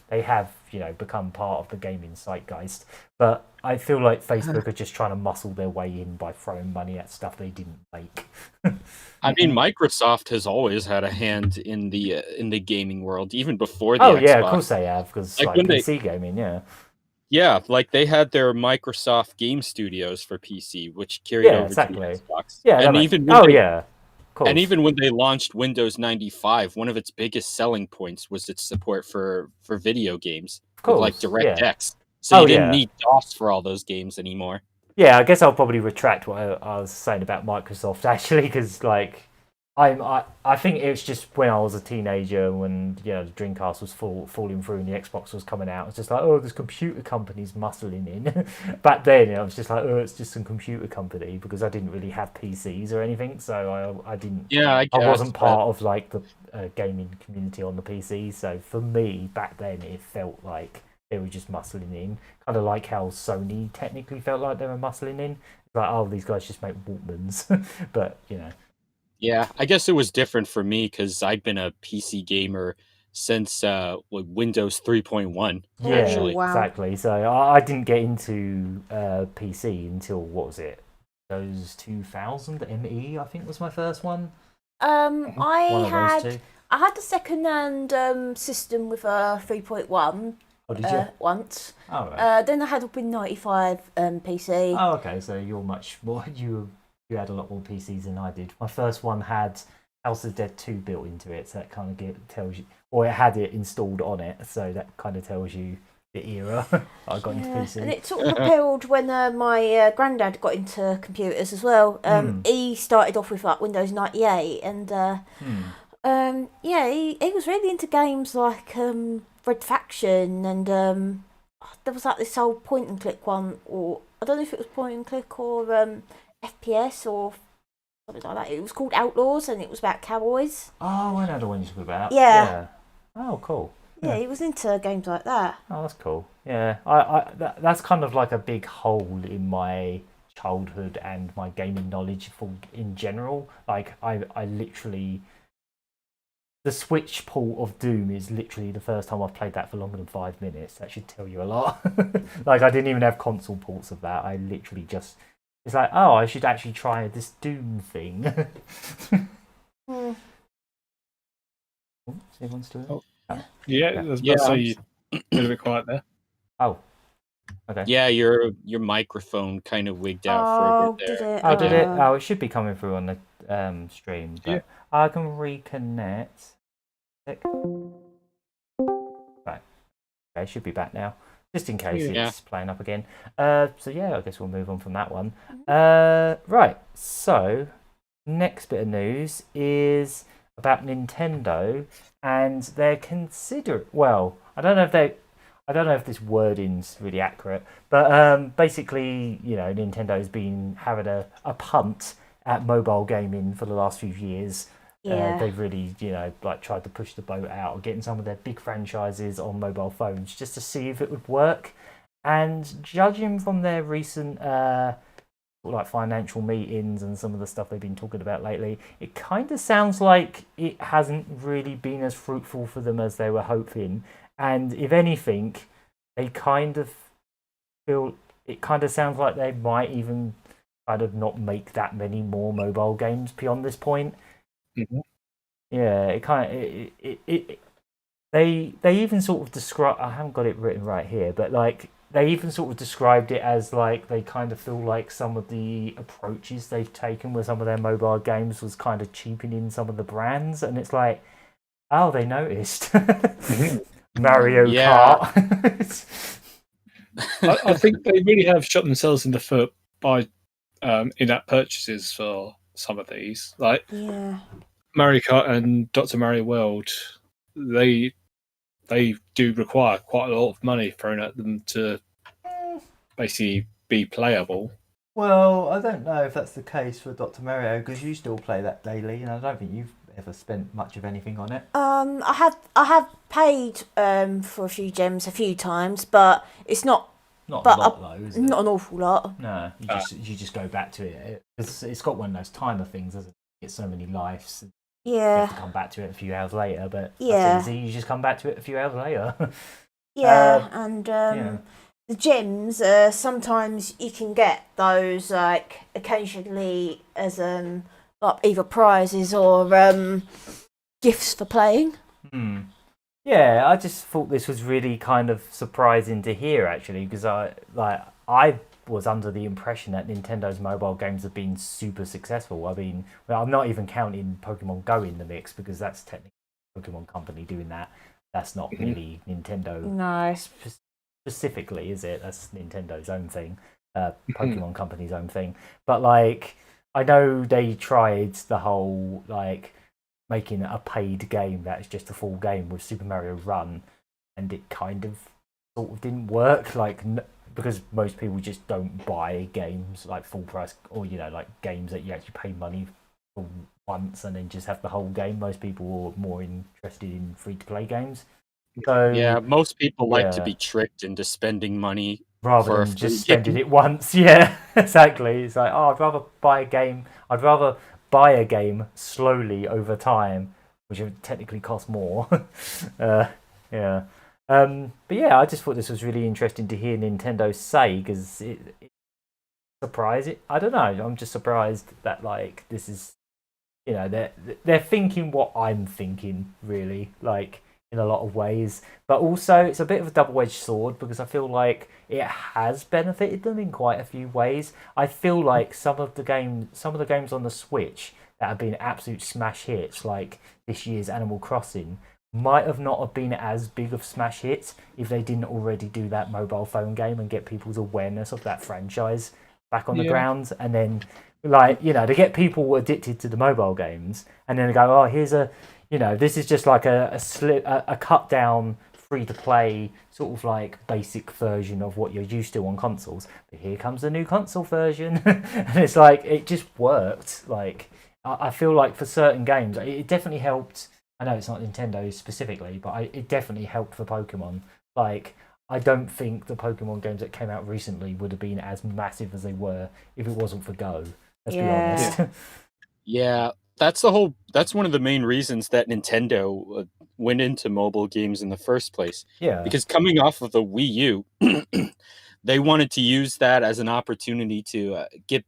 they have become part of the gaming zeitgeist. But I feel like Facebook are just trying to muscle their way in by throwing money at stuff they didn't make. I mean, Microsoft has always had a hand in the gaming world, even before the Oh Xbox. yeah, of course they have, because Like like when PC gaming, yeah. Yeah, like they had their Microsoft Game Studios for PC, which carried over exactly. to the Xbox. Yeah, and even when they launched Windows 95, one of its biggest selling points was its support for video games with like DirectX. So you didn't need DOS for all those games anymore. Yeah, I guess I'll probably retract what I was saying about Microsoft actually, because like I think it was just when I was a teenager when the Dreamcast was falling through and the Xbox was coming out. It's just like, oh, there's computer companies muscling in. Back then, I was just like, oh, it's just some computer company because I didn't really have PCs or anything, so I didn't. Yeah, I wasn't part of like the gaming community on the PC. So for me back then, it felt like they were just muscling in, kind of like how Sony technically felt like they were muscling in. Like, oh, these guys just make Walkmans, but Yeah, I guess it was different for me because I'd been a PC gamer since Windows 3.1. Yeah, actually. Wow. exactly. So I didn't get into PC until, what was it? Those 2000 ME, I think was my first one. I had the second-hand system with a 3.1. Oh, did you? Once. Oh, right. Then I had a Win 95 PC. Oh, okay. So you're much more. You had a lot more PCs than I did. My first one had House of the Dead 2 built into it, so that kind of tells you, or it had it installed on it, so that kind of tells you the era I got into PC. And it sort of propelled when my granddad got into computers as well. He started off with like Windows 98, and he was really into games like Red Faction, and there was like this old point and click one, or I don't know if it was point and click or FPS or something like that. It was called Outlaws, and it was about cowboys. Oh, I know the one you're talking about. Yeah. Oh, cool. Yeah, he was into games like that. Oh, that's cool. Yeah, that's kind of like a big hole in my childhood and my gaming knowledge in general. Like, I literally, the Switch port of Doom is literally the first time I've played that for longer than 5 minutes. That should tell you a lot. Like, I didn't even have console ports of that. I literally just, it's like, oh, I should actually try this Doom thing. Everyone's doing it? Yeah, I was about to say you a little bit quiet there. Oh, okay. Yeah, your microphone kind of wigged out for a bit there. Did it? Oh, it should be coming through on the stream. But I can reconnect. Right. Okay, it should be back now. Just in case it's playing up again. So yeah, I guess we'll move on from that one. Right. So next bit of news is about Nintendo, and they're well, I don't know if this wording's really accurate, but basically, Nintendo's been having a punt at mobile gaming for the last few years. They've really, tried to push the boat out of getting some of their big franchises on mobile phones just to see if it would work. And judging from their recent financial meetings and some of the stuff they've been talking about lately, it kind of sounds like it hasn't really been as fruitful for them as they were hoping. And if anything, they kind of feel, it kind of sounds like they might even kind of not make that many more mobile games beyond this point. Mm-hmm. Yeah, it kind of they even sort of describe, I haven't got it written right here, but like they even sort of described it as like they kind of feel like some of the approaches they've taken with some of their mobile games was kind of cheapening some of the brands, and it's like, oh, they noticed. Mario Kart. I think they really have shot themselves in the foot by in-app purchases for some of these. Like Mario Kart and Dr. Mario World, they do require quite a lot of money thrown at them to basically be playable. Well, I don't know if that's the case for Dr. Mario because you still play that daily, and I don't think you've ever spent much of anything on it. I have paid for a few gems a few times, but it's not a lot though, is it? Not an awful lot. No, you just go back to it. It's got one of those timer things, doesn't it? It's so many lives. You have to come back to it a few hours later, but that's easy. You just come back to it a few hours later. The gems, sometimes you can get those like occasionally as like either prizes or gifts for playing. Yeah, I just thought this was really kind of surprising to hear actually, because I was under the impression that Nintendo's mobile games have been super successful. I mean, I'm not even counting Pokemon Go in the mix because that's technically a Pokemon company doing that. That's not really Nintendo. No. Specifically, is it? That's Nintendo's own thing, Pokemon Company's own thing. But like, I know they tried the whole like making a paid game that's just a full game with Super Mario Run, and it kind of sort of didn't work. Like, because most people just don't buy games like full price, or like games that you actually pay money for once and then just have the whole game. Most people are more interested in free to play games. So, yeah, most people like to be tricked into spending money rather than just spending it once. Yeah, exactly. It's like, I'd rather buy a game. I'd rather buy a game slowly over time, which would technically cost more. But yeah, I just thought this was really interesting to hear Nintendo say, because it surprised. I don't know. I'm just surprised that like this is, they're thinking what I'm thinking, really, like, in a lot of ways, but also it's a bit of a double-edged sword because I feel like it has benefited them in quite a few ways. I feel like some of the games on the Switch that have been absolute smash hits, like this year's Animal Crossing, might have not have been as big of smash hits if they didn't already do that mobile phone game and get people's awareness of that franchise back on the ground. And then, like, they get people addicted to the mobile games, and then they go, oh, here's a this is just like a cut down, free to play sort of like basic version of what you're used to on consoles. But here comes the new console version, and it's like it just worked. Like, I feel like for certain games, it definitely helped. I know it's not Nintendo specifically, but it definitely helped for Pokemon. Like, I don't think the Pokemon games that came out recently would have been as massive as they were if it wasn't for Go. Let's be honest. Yeah. That's one of the main reasons that Nintendo went into mobile games in the first place. Yeah. Because coming off of the Wii U, they wanted to use that as an opportunity to get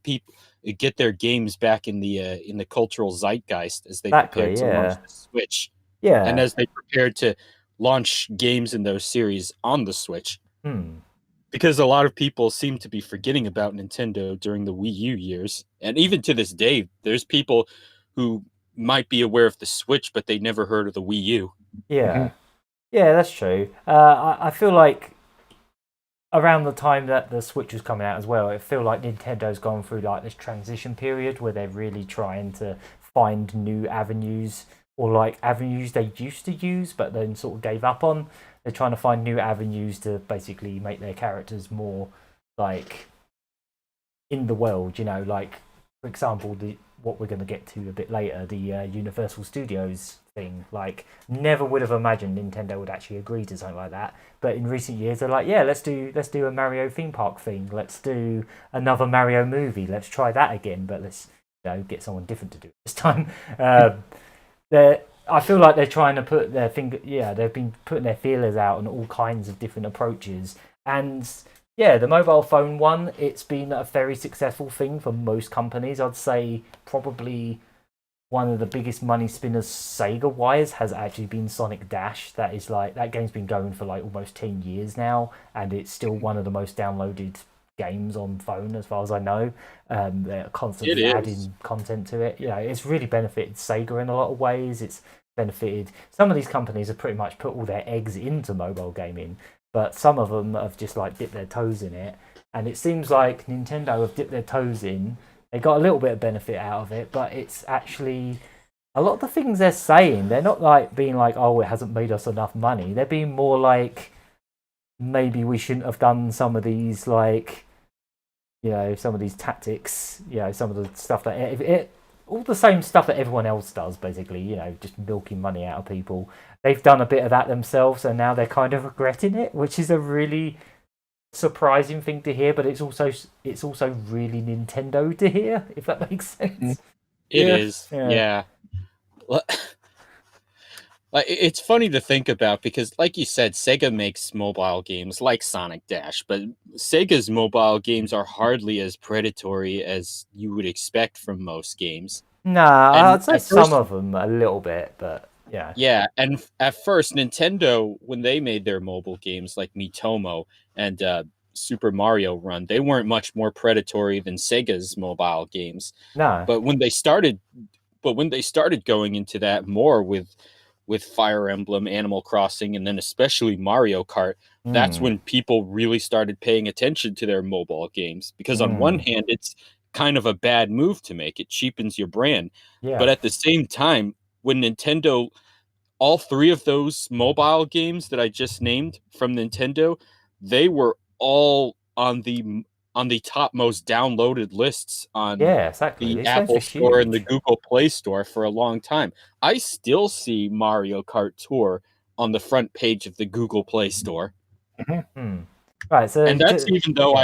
their games back in the cultural zeitgeist as they prepared to launch the Switch. Yeah. And as they prepared to launch games in those series on the Switch. Because a lot of people seem to be forgetting about Nintendo during the Wii U years. And even to this day, there's people who might be aware of the Switch, but they never heard of the Wii U. Yeah. Yeah, that's true. I feel like around the time that the Switch was coming out as well, I feel like Nintendo's gone through like this transition period where they're really trying to find new avenues, or like avenues they used to use but then sort of gave up on. They're trying to find new avenues to basically make their characters more like in the world, like, for example, what we're going to get to a bit later, the Universal Studios thing. Like, never would have imagined Nintendo would actually agree to something like that. But in recent years, they're like, yeah, let's do a Mario theme park thing. Let's do another Mario movie. Let's try that again, but let's get someone different to do it this time. I feel like they're trying to put their finger. Yeah, they've been putting their feelers out on all kinds of different approaches, and yeah, the mobile phone one, it's been a very successful thing for most companies. I'd say probably one of the biggest money spinners Sega wise has actually been Sonic Dash. That is like, that game's been going for like almost 10 years now, and it's still one of the most downloaded games on phone as far as I know. They're constantly adding content to it. It's really benefited Sega in a lot of ways. It's benefited, some of these companies have pretty much put all their eggs into mobile gaming, but some of them have just like dipped their toes in it, and it seems like Nintendo have dipped their toes in. They got a little bit of benefit out of it, but it's actually a lot of the things they're saying, they're not like being like, oh, it hasn't made us enough money. They're being more like, maybe we shouldn't have done some of these like some of these tactics, some of the stuff that all the same stuff that everyone else does, basically, just milking money out of people. They've done a bit of that themselves, and now they're kind of regretting it, which is a really surprising thing to hear. But it's also really Nintendo to hear, if that makes sense. It is, yeah. It's funny to think about because, like you said, Sega makes mobile games like Sonic Dash, but Sega's mobile games are hardly as predatory as you would expect from most games. Nah, I'd say some of them a little bit, but yeah. Yeah, and at first, Nintendo, when they made their mobile games like Miitomo and Super Mario Run, they weren't much more predatory than Sega's mobile games. No. But when they started going into that more with Fire Emblem, Animal Crossing, and then especially Mario Kart, that's when people really started paying attention to their mobile games. Because on one hand, it's kind of a bad move to make. It cheapens your brand. Yeah. But at the same time, when Nintendo, all three of those mobile games that I just named from Nintendo, they were all on the top most downloaded lists on the Apple Store and the Google Play Store for a long time. I still see Mario Kart Tour on the front page of the Google Play Store. Right, so and that's even though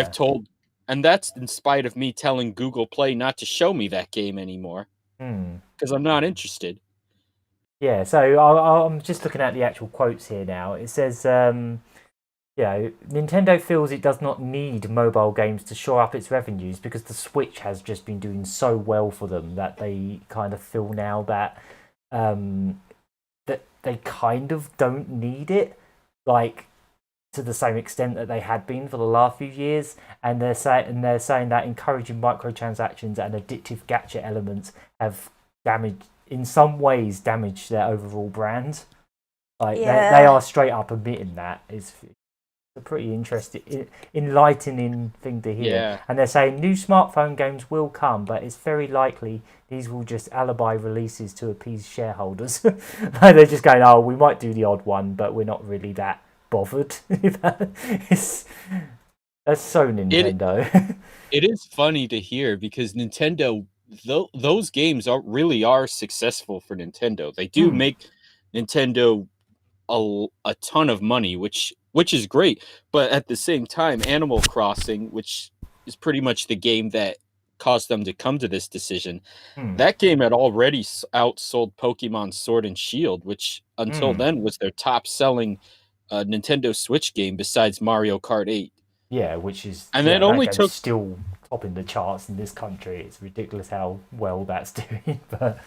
and that's in spite of me telling Google Play not to show me that game anymore because I'm not interested. Yeah, so I'm just looking at the actual quotes here now. It says, Nintendo feels it does not need mobile games to shore up its revenues because the Switch has just been doing so well for them that they kind of feel now that that they kind of don't need it, like to the same extent that they had been for the last few years. And they're saying that encouraging microtransactions and addictive gadget elements have in some ways damaged their overall brand. Like they are straight up admitting that. It's a pretty interesting, enlightening thing to hear. Yeah. And they're saying new smartphone games will come, but it's very likely these will just alibi releases to appease shareholders. They're just going, oh, we might do the odd one, but we're not really that bothered. That's so Nintendo. It is funny to hear because Nintendo, those games really are successful for Nintendo. They do make Nintendo a ton of money, which is great. But at the same time, Animal Crossing, which is pretty much the game that caused them to come to this decision, that game had already outsold Pokemon Sword and Shield, which until then was their top selling Nintendo Switch game besides Mario Kart 8. Yeah, which is that only took still topping the charts in this country. It's ridiculous how well that's doing. But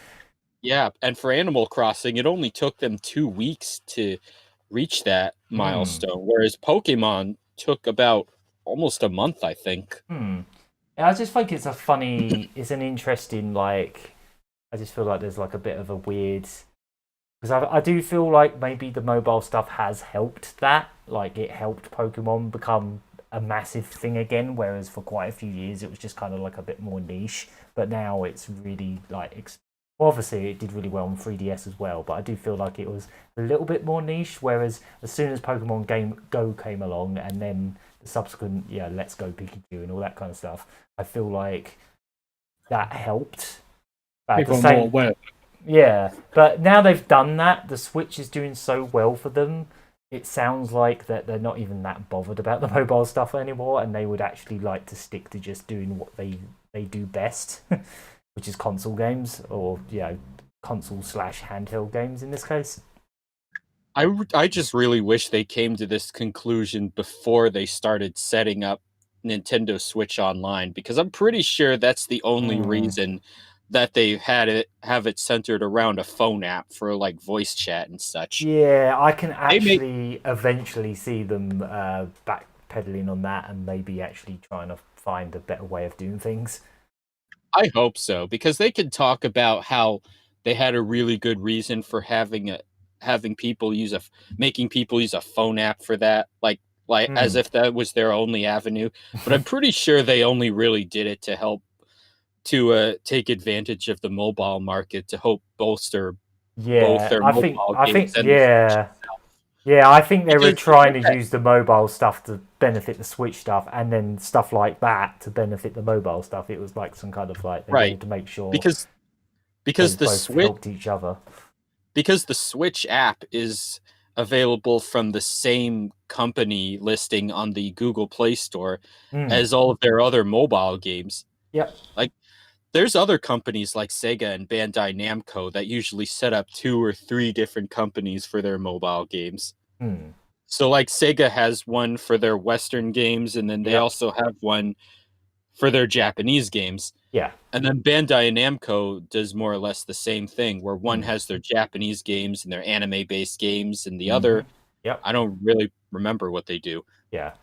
yeah, and for Animal Crossing, it only took them 2 weeks to reach that milestone, whereas Pokemon took about almost a month, I think. Yeah, I just think it's an interesting, like, I just feel like there's like a bit of a weird, because I do feel like maybe the mobile stuff has helped that, like it helped Pokemon become a massive thing again, whereas for quite a few years it was just kind of like a bit more niche, but now it's really like obviously it did really well on 3DS as well, but I do feel like it was a little bit more niche, whereas as soon as Pokemon Go came along and then the subsequent Let's Go Pikachu and all that kind of stuff, I feel like that helped. People are more aware. Yeah, but now they've done that, the Switch is doing so well for them, it sounds like that they're not even that bothered about the mobile stuff anymore, and they would actually like to stick to just doing what they do best, which is console games, or console/handheld games in this case. I just really wish they came to this conclusion before they started setting up Nintendo Switch Online, because I'm pretty sure that's the only reason that they have it centered around a phone app for like voice chat and such. Yeah, I can actually eventually see them backpedaling on that and maybe actually trying to find a better way of doing things. I hope so, because they could talk about how they had a really good reason for making people use a phone app for that, like as if that was their only avenue. But I'm pretty sure they only really did it to help take advantage of the mobile market to help bolster both their mobile games and the Switch itself. Yeah, I think they were trying to use the mobile stuff to benefit the Switch stuff, and then stuff like that to benefit the mobile stuff. It was like some kind of like they wanted to make sure because they the both Switch helped each other. Because the Switch app is available from the same company listing on the Google Play Store as all of their other mobile games. Yep. Like, there's other companies like Sega and Bandai Namco that usually set up 2 or 3 different companies for their mobile games. So, like, Sega has one for their Western games, and then they also have one for their Japanese games. Yeah. And then Bandai Namco does more or less the same thing, where one has their Japanese games and their anime-based games, and the other, I don't really remember what they do. Yeah.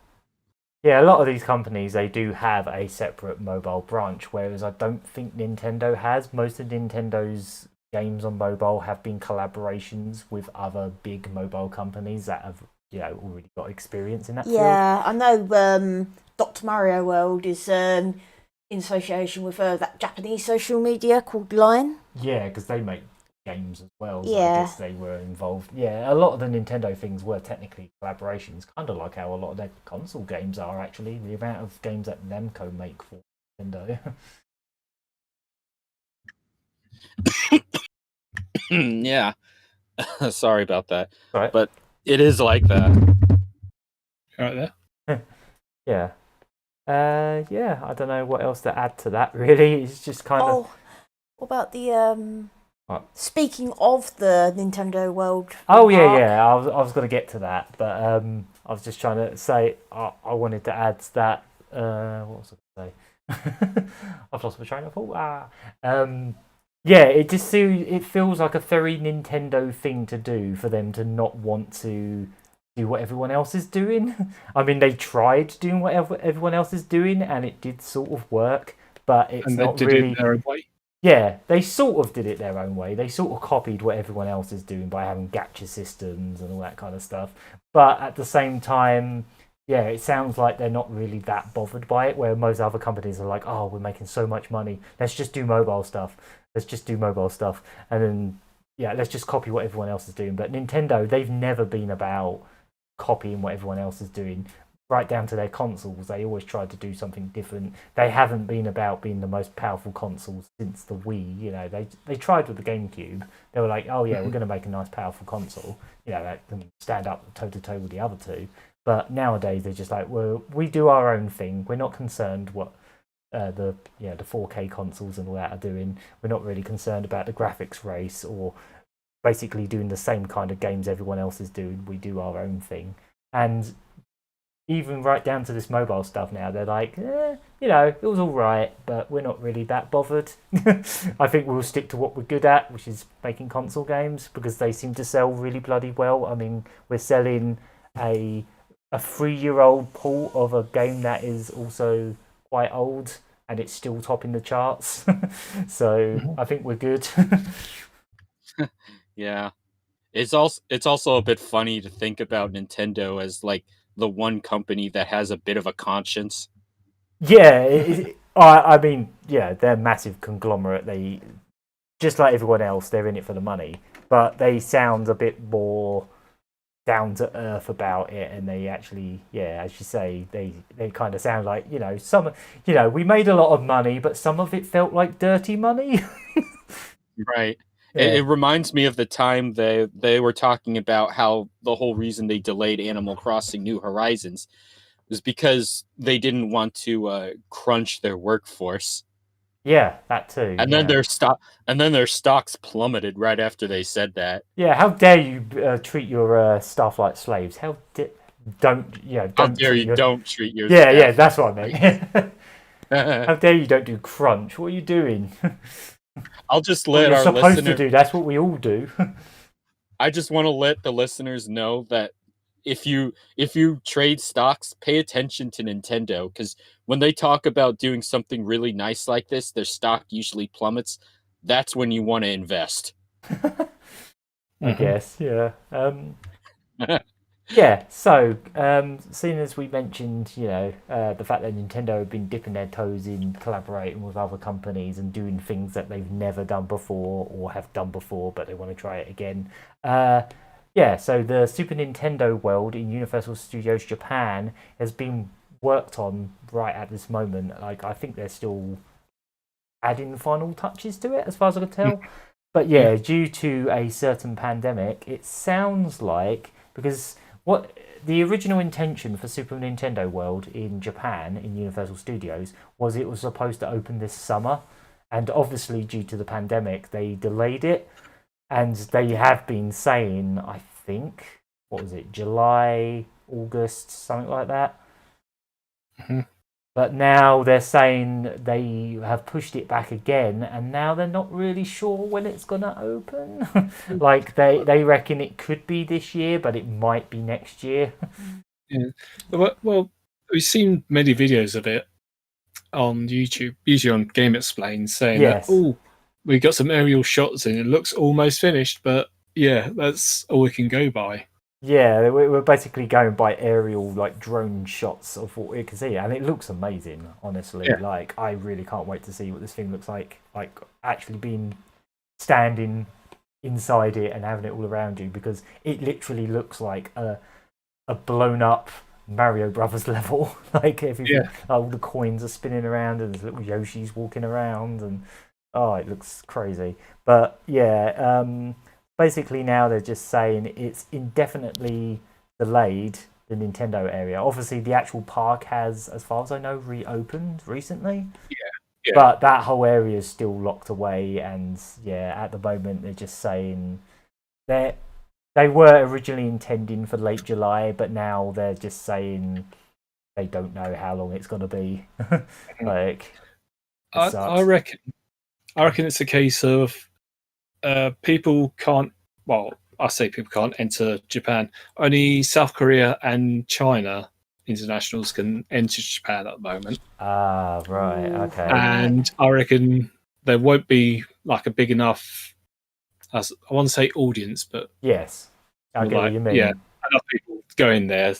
Yeah, a lot of these companies, they do have a separate mobile branch, whereas I don't think Nintendo has. Most of Nintendo's games on mobile have been collaborations with other big mobile companies that have, already got experience in that field. Yeah, I know Dr. Mario World is in association with that Japanese social media called Line. Yeah, because they make games as well. So Yeah. I guess they were involved. Yeah, a lot of the Nintendo things were technically collaborations, kind of like how a lot of their console games are actually. The amount of games that Namco make for Nintendo. Yeah. Sorry about that. Right. But it is like that. Right there. Yeah. Yeah, I don't know what else to add to that, really. It's just kind of... What about the... Speaking of the Nintendo World... Oh, yeah. I was going to get to that, but I was just trying to say I wanted to add that... what was I going to say? I've lost my train of thought. Yeah, it feels like a very Nintendo thing to do for them to not want to do what everyone else is doing. I mean, they tried doing what everyone else is doing, and it did sort of work, but it's not really... it their own way. Yeah, they sort of did it their own way. They sort of copied what everyone else is doing by having gacha systems and all that kind of stuff. But at the same time, yeah, it sounds like they're not really that bothered by it, where most other companies are like, oh, we're making so much money. Let's just do mobile stuff. And then, yeah, let's just copy what everyone else is doing. But Nintendo, they've never been about copying what everyone else is doing. Right down to their consoles, they always tried to do something different. They haven't been about being the most powerful console since the Wii. They tried with the GameCube. They were like, oh yeah, we're going to make a nice powerful console, that can stand up toe to toe with the other two. But nowadays they're just like, well, we do our own thing. We're not concerned what the 4K consoles and all that are doing. We're not really concerned about the graphics race or basically doing the same kind of games everyone else is doing. We do our own thing. And even right down to this mobile stuff now, they're like, it was all right, but we're not really that bothered. I think we'll stick to what we're good at, which is making console games, because they seem to sell really bloody well. I mean, we're selling a 3-year-old port of a game that is also quite old, and it's still topping the charts. So I think we're good. Yeah. It's also a bit funny to think about Nintendo as like the one company that has a bit of a conscience. Yeah, I mean, yeah, they're a massive conglomerate. They, just like everyone else, they're in it for the money, but they sound a bit more down to earth about it, and they actually, yeah, as you say, they kind of sound like, some, we made a lot of money, but some of it felt like dirty money. Right. Yeah. It reminds me of the time they were talking about how the whole reason they delayed Animal Crossing New Horizons was because they didn't want to crunch their workforce. Yeah, that too. And then their stocks plummeted right after they said that. Yeah, how dare you treat your staff like slaves? Don't treat your yeah, staff. Yeah, that's what I meant. How dare you don't do crunch? What are you doing? I'll just let our listeners... supposed to do. That's what we all do. I just want to let the listeners know that if you trade stocks, pay attention to Nintendo, because when they talk about doing something really nice like this, their stock usually plummets. That's when you want to invest. I guess, yeah. Yeah, so seeing as we mentioned, the fact that Nintendo have been dipping their toes in collaborating with other companies and doing things that they've never done before or have done before, but they want to try it again. Yeah, so the Super Nintendo world in Universal Studios Japan has been worked on right at this moment. Like, I think they're still adding final touches to it, as far as I can tell. But yeah, due to a certain pandemic, it sounds like, because what the original intention for Super Nintendo World in Japan in Universal Studios was it was supposed to open this summer, and obviously due to the pandemic, they delayed it, and they have been saying, I think, what was it, July, August, something like that. But now they're saying they have pushed it back again, and now they're not really sure when it's going to open. Like, they reckon it could be this year, but it might be next year. Yeah. Well, we've seen many videos of it on YouTube, usually on Game Explain, saying that, we got some aerial shots and it looks almost finished, but yeah, that's all we can go by. Yeah, we're basically going by aerial, like, drone shots of what we can see, and it looks amazing, honestly. Yeah. Like, I really can't wait to see what this thing looks like actually standing inside it and having it all around you, because it literally looks like a blown up Mario Brothers level. Like, everything, all the coins are spinning around and there's little Yoshis walking around, and it looks crazy. But yeah, basically now they're just saying it's indefinitely delayed, the Nintendo area. Obviously, the actual park has, as far as I know, reopened recently. Yeah. But that whole area is still locked away, and at the moment they're just saying they were originally intending for late July, but now they're just saying they don't know how long it's going to be. Like, I reckon it's a case of people can't. Well, I say people can't enter Japan. Only South Korea and China internationals can enter Japan at the moment. Ah, right, okay. And I reckon there won't be like a big enough, I want to say audience, but yes, I get what you mean. Yeah, enough people go in there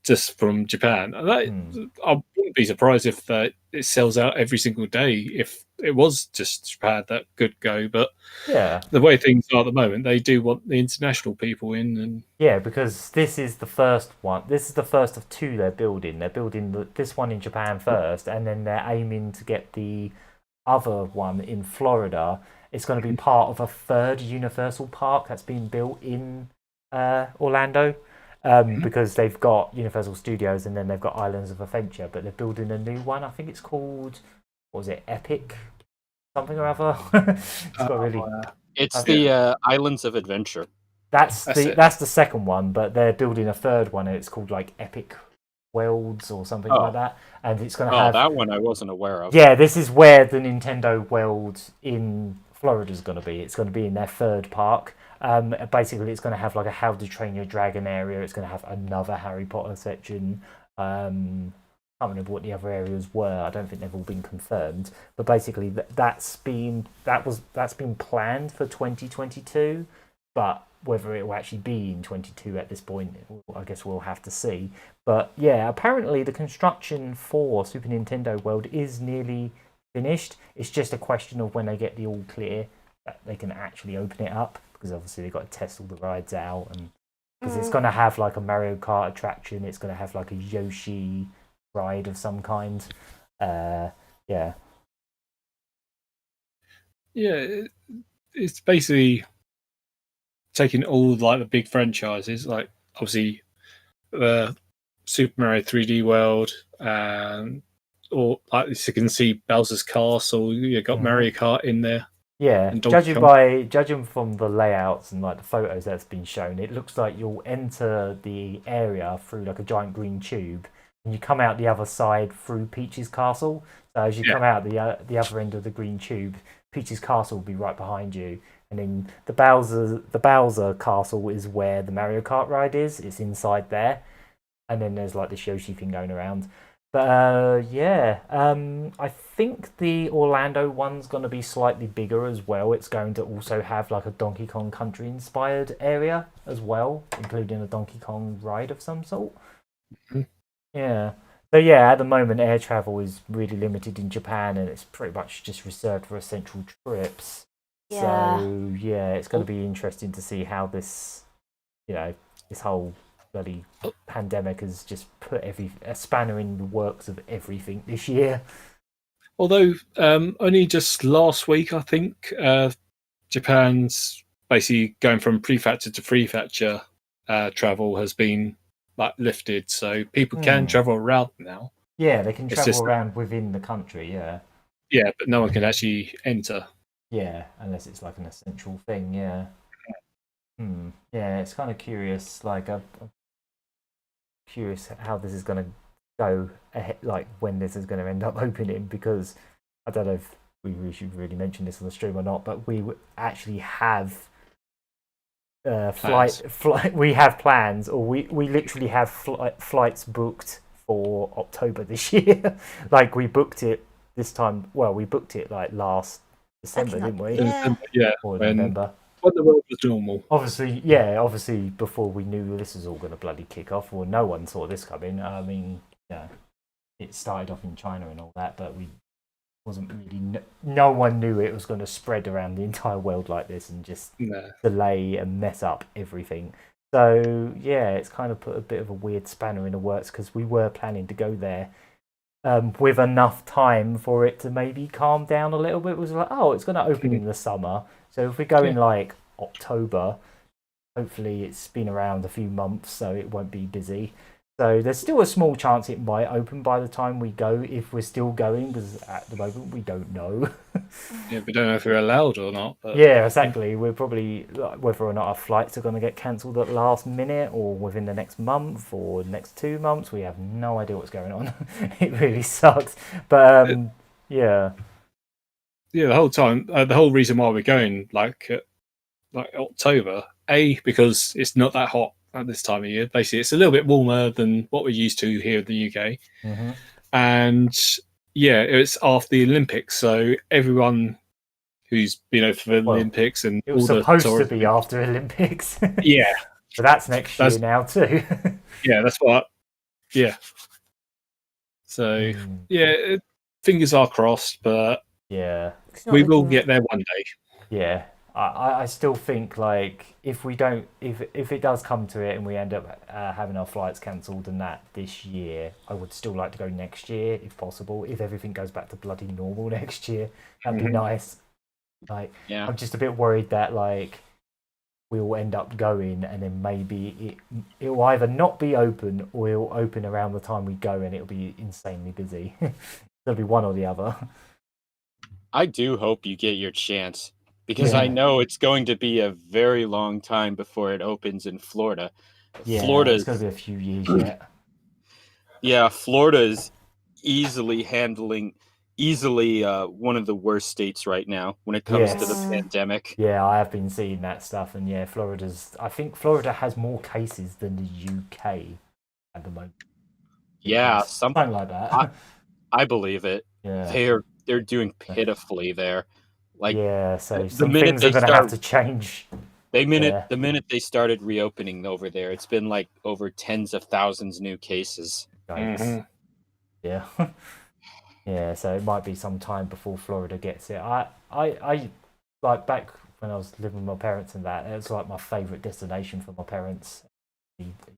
just from Japan. I wouldn't be surprised if it sells out every single day if it was just Japan that could go. But the way things are at the moment, they do want the international people in. And because this is the first one. This is the first of two they're building. They're building this one in Japan first, and then they're aiming to get the other one in Florida. It's going to be part of a third Universal park that's being built in Orlando. Because they've got Universal Studios and then they've got Islands of Adventure, but they're building a new one. I think it's called, what was it, Epic something or other. It's the Islands of Adventure. That's the second one, but they're building a third one, and it's called like Epic Worlds or something like that. And it's going to have that one I wasn't aware of. Yeah, this is where the Nintendo World in Florida is going to be. It's going to be in their third park. Basically, it's going to have like a How to Train Your Dragon area. It's going to have another Harry Potter section. I can't remember what the other areas were. I don't think they've all been confirmed. But basically, that's been planned for 2022. But whether it will actually be in 22 at this point, I guess we'll have to see. But yeah, apparently the construction for Super Nintendo World is nearly finished. It's just a question of when they get the all clear that they can actually open it up. Because obviously they've got to test all the rides out, and because it's going to have like a Mario Kart attraction, it's going to have like a Yoshi ride of some kind. It's basically taking all like the big franchises, like obviously Super Mario 3D World, or like you can see Bowser's Castle. You got Mario Kart in there. Yeah, judging from the layouts and like the photos that's been shown, it looks like you'll enter the area through like a giant green tube, and you come out the other side through Peach's Castle. So as you come out the other end of the green tube, Peach's Castle will be right behind you, and then the Bowser Castle is where the Mario Kart ride is. It's inside there, and then there's like this Yoshi thing going around. But I think the Orlando one's going to be slightly bigger as well. It's going to also have like a Donkey Kong Country inspired area as well, including a Donkey Kong ride of some sort. Yeah. So yeah, at the moment air travel is really limited in Japan, and it's pretty much just reserved for essential trips. Yeah. So yeah, it's going to be interesting to see how this this whole bloody pandemic has just put a spanner in the works of everything this year. Although only just last week, I think, Japan's basically going from prefecture to prefecture travel has been lifted, so people can travel around now. Yeah, they can travel around within the country. Yeah. Yeah, but no one can actually enter. Yeah, unless it's like an essential thing. Yeah. Yeah, it's kind of curious. Like, I'm curious how this is going to go ahead, like when this is going to end up opening, because I don't know if we should really mention this on the stream or not, but we actually have we have plans, or we literally have flights booked for October this year. Like, we booked it this time. Well, we booked it like last December, didn't we? Yeah, or November. When the world was normal. Obviously, before we knew this was all going to bloody kick off, well, no one saw this coming. I mean, it started off in China and all that, but we wasn't really. No one knew it was going to spread around the entire world like this and just delay and mess up everything. So yeah, it's kind of put a bit of a weird spanner in the works, because we were planning to go there with enough time for it to maybe calm down a little bit. It was like, it's going to open in the summer. So if we go in like October, hopefully it's been around a few months, so it won't be busy. So there's still a small chance it might open by the time we go, if we're still going, because at the moment we don't know. Yeah, we don't know if we're allowed or not. But... Yeah, exactly. We're probably, whether or not our flights are going to get cancelled at the last minute or within the next month or the next 2 months, we have no idea what's going on. It really sucks. But yeah. Yeah, the whole time, the whole reason why we're going like October, because it's not that hot at this time of year. Basically, it's a little bit warmer than what we're used to here in the UK. Mm-hmm. And yeah, it's after the Olympics, so everyone who's been over for the Olympics and it was supposed to be after Olympics. Yeah, so that's next year now too. Yeah, that's what. Yeah. So yeah, fingers are crossed, but yeah, we will get there one day. Yeah. I still think, like, if it does come to it and we end up having our flights cancelled and that this year, I would still like to go next year if possible. If everything goes back to bloody normal next year, that'd be nice. Like, I'm just a bit worried that like we'll end up going and then maybe it'll either not be open or it'll open around the time we go and it'll be insanely busy. There'll be one or the other. I do hope you get your chance. Because I know it's going to be a very long time before it opens in Florida. Yeah, it's going to be a few years yet. Yeah, Florida is easily one of the worst states right now when it comes to the pandemic. Yeah, I have been seeing that stuff, and yeah, I think Florida has more cases than the UK at the moment. Yeah, something like that. I believe it. Yeah, they're doing pitifully there. Like, so some things are going to have to change. The minute they started reopening over there, it's been like over tens of thousands new cases. Yeah. Yeah, so it might be some time before Florida gets it. I like back when I was living with my parents and that, it was like my favourite destination for my parents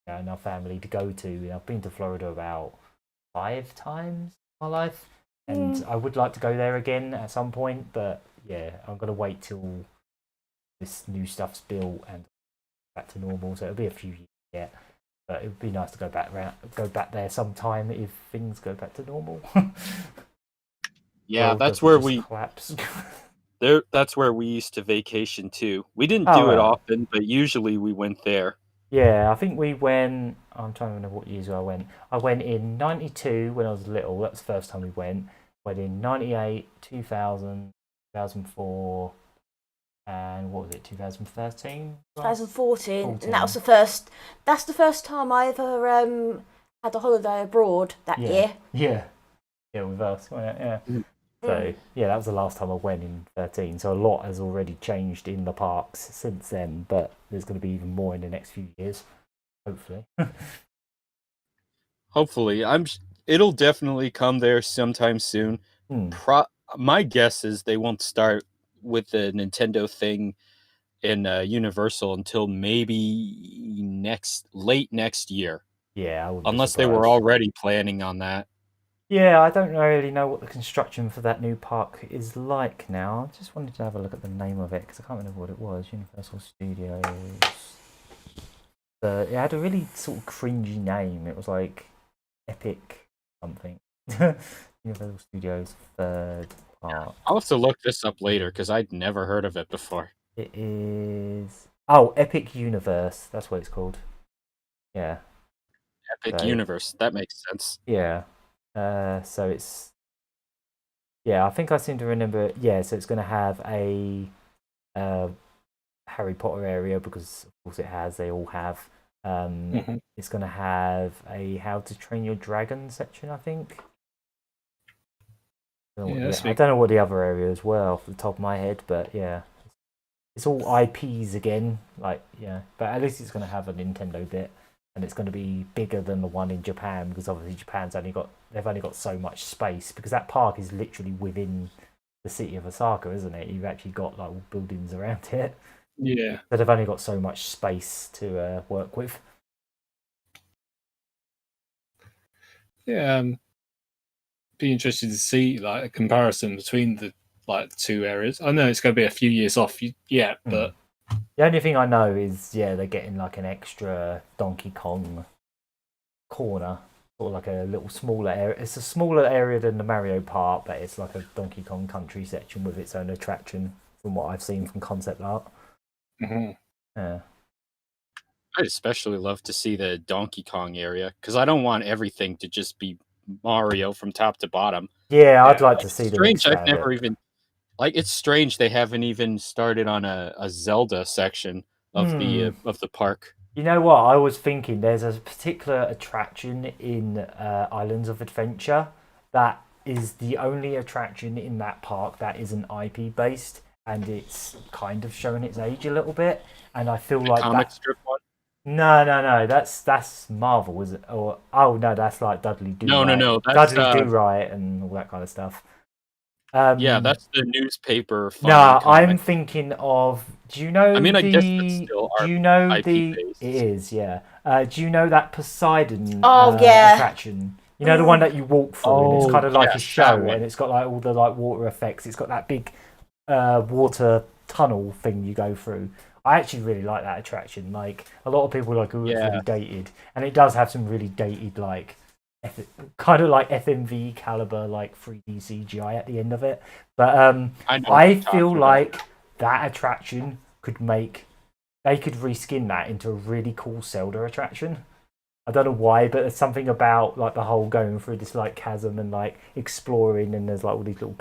and our family to go to. I've been to Florida about 5 times in my life, and I would like to go there again at some point, but yeah, I'm going to wait till this new stuff's built and back to normal, so it'll be a few years yet. But it would be nice to go back there sometime if things go back to normal. Yeah, that's where we collapse. That's where we used to vacation too. We didn't do it often, but usually we went there. Yeah, I think we went. I'm trying to remember what years I went. I went in '92 when I was little. That's the first time we went. Went in '98, 2000, 2004, and what was it? 2013. 2014, and that was the first. That's the first time I ever had a holiday abroad that year. Yeah, with us. Yeah. So yeah, that was the last time I went in 2013. So a lot has already changed in the parks since then, but there's going to be even more in the next few years, hopefully. Hopefully, it'll definitely come there sometime soon. My guess is they won't start with the Nintendo thing in Universal until maybe late next year. Yeah, unless they were already planning on that. Yeah, I don't really know what the construction for that new park is like now. I just wanted to have a look at the name of it because I can't remember what it was. Universal Studios. It had a really sort of cringy name. It was like Epic something. Universal Studios third park. I'll have to look this up later because I'd never heard of it before. It is Epic Universe. That's what it's called. Yeah. Epic Universe. That makes sense. Yeah. So it's I think I seem to remember. Yeah, so it's going to have a Harry Potter area because of course it has. They all have. It's going to have a How to Train Your Dragon section, I think. I don't know what the other areas were off the top of my head, but yeah, it's all IPs again. But at least it's going to have a Nintendo bit. And it's going to be bigger than the one in Japan because obviously Japan's they've only got so much space because that park is literally within the city of Osaka, isn't it? You've actually got like all buildings around it. Yeah. But they've only got so much space to work with. Yeah, be interested to see like a comparison between the two areas. I know it's going to be a few years off yet, but. The only thing I know is, they're getting like an extra Donkey Kong corner, or like a little smaller area. It's a smaller area than the Mario Park, but it's like a Donkey Kong Country section with its own attraction, from what I've seen from concept art. Mm-hmm. Yeah. I'd especially love to see the Donkey Kong area because I don't want everything to just be Mario from top to bottom. Yeah, I'd like to see them. Strange, I've never even. It's strange they haven't even started on a Zelda section of the park. You know what? I was thinking there's a particular attraction in Islands of Adventure that is the only attraction in that park that isn't IP based, and it's kind of showing its age a little bit. And I feel like comic strip one. No. That's Marvel, is it? Or no, that's like Dudley Do. No. That's Dudley Do Right and all that kind of stuff. That's the newspaper. I'm thinking of. Do you know? I mean, I guess it's still. Do you know It is, yeah. Do you know that Poseidon yeah. attraction? You know the one that you walk through, and it's kind of like a show, and it's got like all the like water effects. It's got that big water tunnel thing you go through. I actually really like that attraction. Like a lot of people it's really dated, and it does have some really dated kind of like FMV caliber 3D CGI at the end of it, but I feel like that attraction they could reskin that into a really cool Zelda attraction. I don't know why, but there's something about the whole going through this chasm and exploring, and there's all these little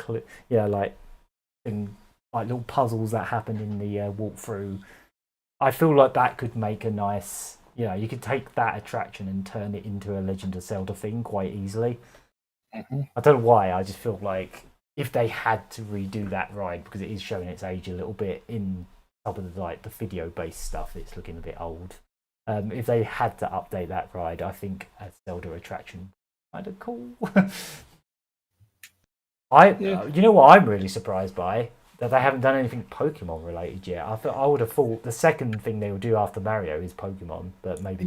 little puzzles that happen in the walkthrough. I feel like that could make a nice. You could take that attraction and turn it into a Legend of Zelda thing quite easily. Mm-hmm. I don't know why. I just feel like if they had to redo that ride, because it is showing its age a little bit in some of the video-based stuff, it's looking a bit old. If they had to update that ride, I think a Zelda attraction kind of cool. You know what I'm really surprised by? That they haven't done anything Pokemon related yet. I would have thought the second thing they would do after Mario is Pokemon, but maybe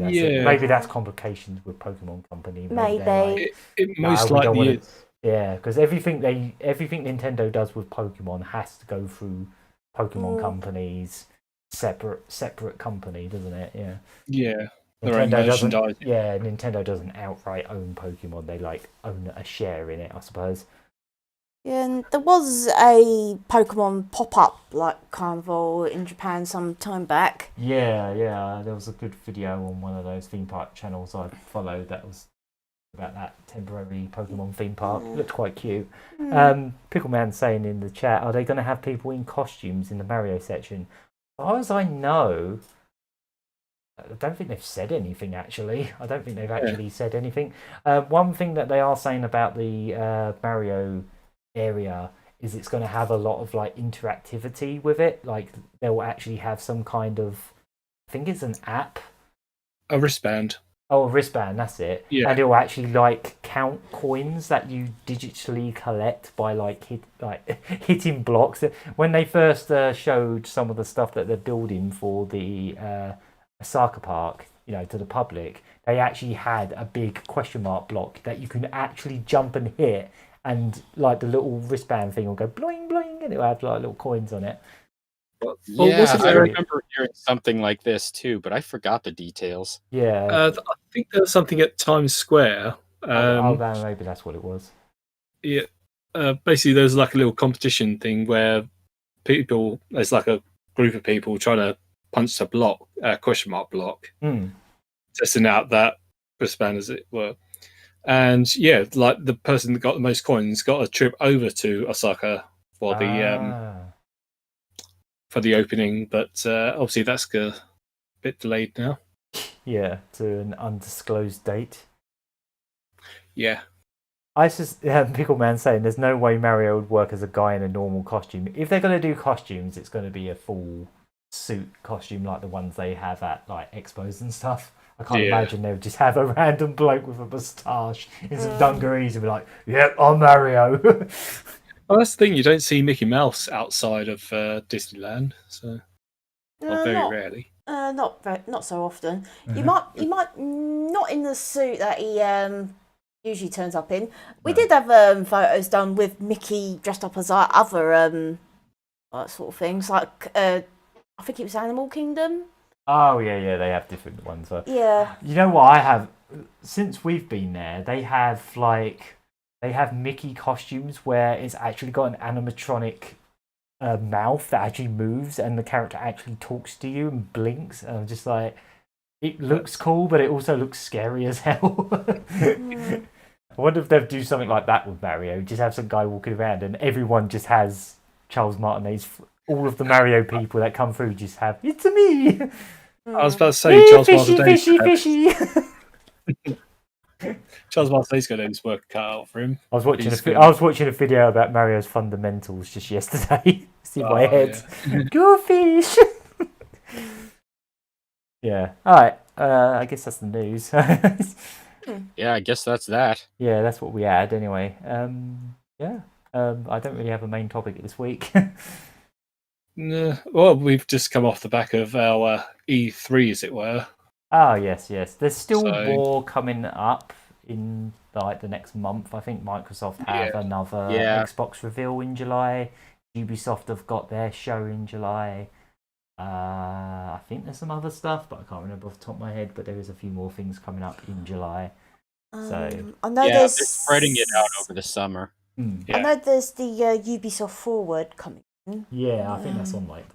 that's complications with Pokemon Company. Maybe it most likely is. Yeah, because everything Nintendo does with Pokemon has to go through Pokemon Company's separate company, doesn't it? Yeah. Yeah. Nintendo doesn't outright own Pokemon. They own a share in it, I suppose. Yeah, and there was a Pokemon pop-up carnival in Japan some time back. Yeah, there was a good video on one of those theme park channels I followed that was about that temporary Pokemon theme park. It looked quite cute. Pickleman saying in the chat, are they going to have people in costumes in the Mario section? As far as I know, I don't think they've said anything, actually. I don't think they've actually said anything. One thing that they are saying about the Mario area is it's going to have a lot of interactivity with it. They'll actually have some kind of, I think it's an app, a wristband. Oh, a wristband, that's it. Yeah. And it will actually like count coins that you digitally collect by like hitting blocks. When they first showed some of the stuff that they're building for the Osaka Park, to the public, they actually had a big question mark block that you can actually jump and hit, and like the little wristband thing will go bloing bloing, and it'll have like little coins on it. Yeah, I remember hearing something like this too, but I forgot the details. Yeah, I think there was something at Times Square. Maybe that's what it was. Yeah, basically there's like a little competition thing where there's like a group of people trying to punch a block, question mark block, testing out that wristband, as it were. And yeah, like the person that got the most coins got a trip over to Osaka for the opening, but obviously that's a bit delayed now. Yeah, to an undisclosed date. Yeah. I just Pickle Man saying there's no way Mario would work as a guy in a normal costume. If they're going to do costumes, it's going to be a full suit costume like the ones they have at like expos and stuff. I can't imagine they would just have a random bloke with a moustache in some dungarees and be like, "Yep, I'm Mario." Well, that's the thing. You don't see Mickey Mouse outside of Disneyland, so very rarely. Not so often. You might not in the suit that he usually turns up in. We did have photos done with Mickey dressed up as other sort of things, like I think it was Animal Kingdom. Oh yeah, they have different ones. Yeah. You know what I have since we've been there? They have Mickey costumes where it's actually got an animatronic mouth that actually moves, and the character actually talks to you and blinks. And I'm just like, it looks cool, but it also looks scary as hell. I wonder if they'll do something like that with Mario. Just have some guy walking around, and everyone just has Charles Martinet's. All of the Mario people that come through just have "It's me." I was about to say Charles Fishy. Charles Martinet's got his work cut out for him. I was watching a video about Mario's fundamentals just yesterday. See my head. Yeah. Go fish. Yeah. All right. I guess that's the news. Yeah, I guess that's that. Yeah, that's what we had anyway. Yeah. I don't really have a main topic this week. No, well, we've just come off the back of our E3, as it were. Oh, yes. There's still more coming up in like the next month. I think Microsoft have another Xbox reveal in July. Ubisoft have got their show in July. I think there's some other stuff, but I can't remember off the top of my head. But there is a few more things coming up in July. So I know they're spreading it out over the summer. I know there's the Ubisoft Forward coming. Yeah, I think that's on like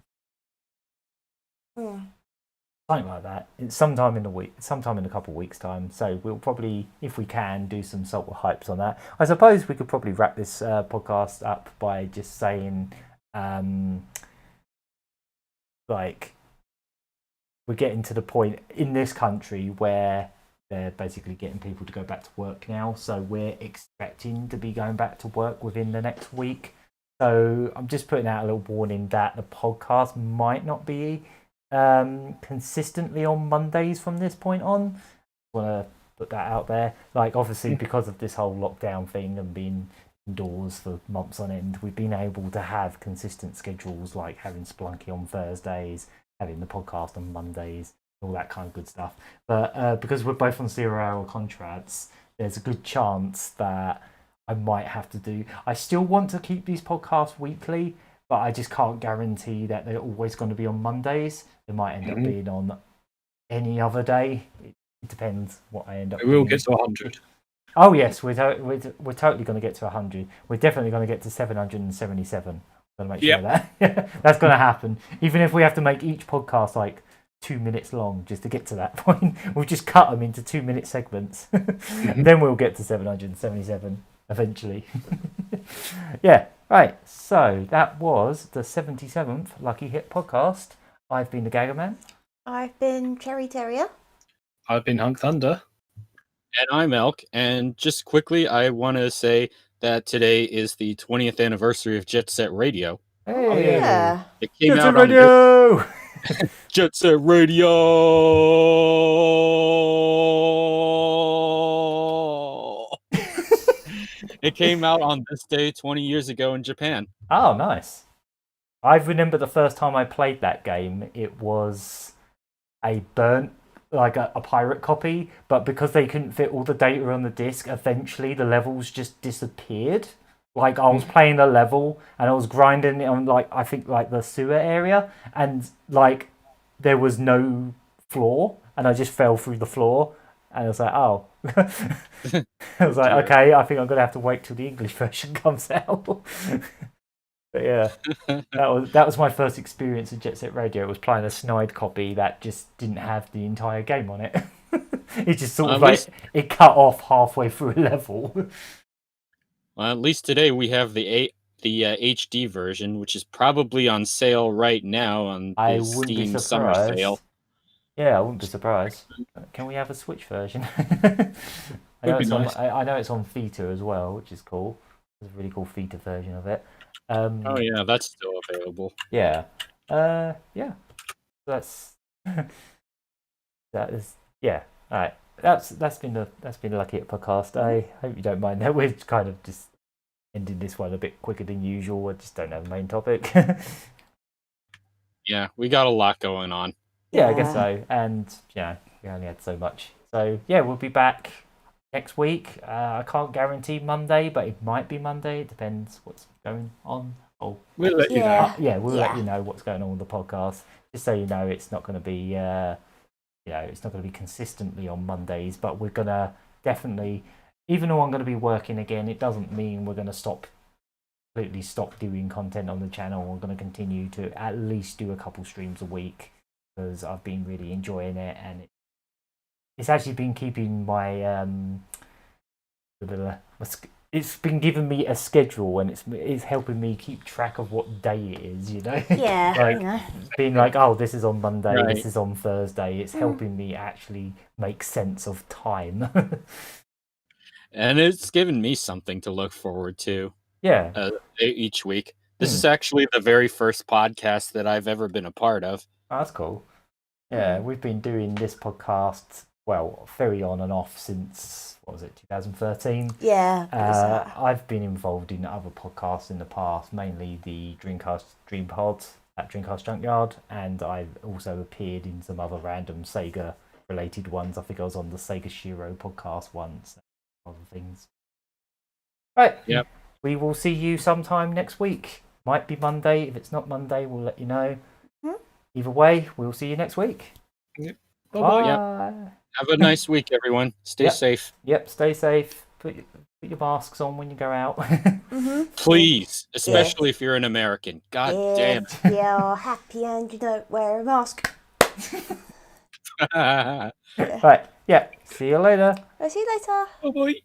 something like that. It's sometime in a couple of weeks' time. So we'll probably, if we can, do some sort of hypes on that. I suppose we could probably wrap this podcast up by just saying, like, we're getting to the point in this country where they're basically getting people to go back to work now. So we're expecting to be going back to work within the next week. So I'm just putting out a little warning that the podcast might not be consistently on Mondays from this point on. I want to put that out there. Like, obviously, because of this whole lockdown thing and being indoors for months on end, we've been able to have consistent schedules, like having Splunky on Thursdays, having the podcast on Mondays, all that kind of good stuff. But because we're both on 0-hour contracts, there's a good chance that I might have to do. I still want to keep these podcasts weekly, but I just can't guarantee that they're always going to be on Mondays. They might end up being on any other day. It depends what I end up doing. We will get to 100. Oh, yes, we're totally going to get to 100. We're definitely going to get to 777. I'm going to make sure that that's going to happen. Even if we have to make each podcast like 2 minutes long just to get to that point, we'll just cut them into 2-minute segments. Then we'll get to 777 eventually. Yeah, right. So that was the 77th Lucky Hit podcast. I've been the Gagaman. I've been Cherry Terrier. I've been Hunk Thunder. And I'm Elk. And just quickly, I want to say that today is the 20th anniversary of Jet Set Radio. Hey, yeah. It came Jet out Set Radio. Jet Set Radio. It came out on this day 20 years ago in Japan. Oh, nice. I remember the first time I played that game, it was a burnt, like a pirate copy, but because they couldn't fit all the data on the disc, eventually the levels just disappeared. Like, I was playing a level and I was grinding it on, like, I think, like, the sewer area, and, like, there was no floor, and I just fell through the floor, and I was like, oh. I was like, okay, I think I'm going to have to wait till the English version comes out. But yeah, that was my first experience of Jet Set Radio. It was playing a snide copy that just didn't have the entire game on it. It just sort of it cut off halfway through a level. Well, at least today we have the HD version, which is probably on sale right now on the Steam summer sale. Yeah, I wouldn't be surprised. Can we have a Switch version? I know it's on Vita as well, which is cool. There's a really cool Vita version of it. Oh yeah, that's still available. Yeah. Yeah. That's that is yeah. All right. That's been the Lucky It podcast. I hope you don't mind that we're kind of just ending this one a bit quicker than usual. I just don't have a main topic. Yeah, we got a lot going on. Yeah, I guess so. And we only had so much. So yeah, we'll be back next week. I can't guarantee Monday, but it might be Monday. It depends what's going on. We'll let you know. We'll let you know what's going on with the podcast. Just so you know, it's not going to be, it's not going to be consistently on Mondays. But we're going to definitely, even though I'm going to be working again, it doesn't mean we're going to completely stop doing content on the channel. We're going to continue to at least do a couple streams a week because I've been really enjoying it, and it's actually been keeping my it's been giving me a schedule, and it's helping me keep track of what day it is, Yeah. Like being like, oh, this is on Monday, right. This is on Thursday. It's helping me actually make sense of time. And it's given me something to look forward to. Yeah. Each week. This is actually the very first podcast that I've ever been a part of. Oh, that's cool. Yeah, we've been doing this podcast, well, very on and off since, 2013? Yeah. I've been involved in other podcasts in the past, mainly the Dreamcast Dream Pod at Dreamcast Junkyard, and I've also appeared in some other random Sega-related ones. I think I was on the Sega Shiro podcast once, and other things. Right. Yep. We will see you sometime next week. Might be Monday. If it's not Monday, we'll let you know. Either way, we'll see you next week. Yep. Bye. Yep. Have a nice week, everyone. Stay safe. Yep, stay safe. Put your masks on when you go out. Please, especially if you're an American. God damn it. You're happy and you don't wear a mask. Right, yeah. See you later. I'll see you later. Bye-bye.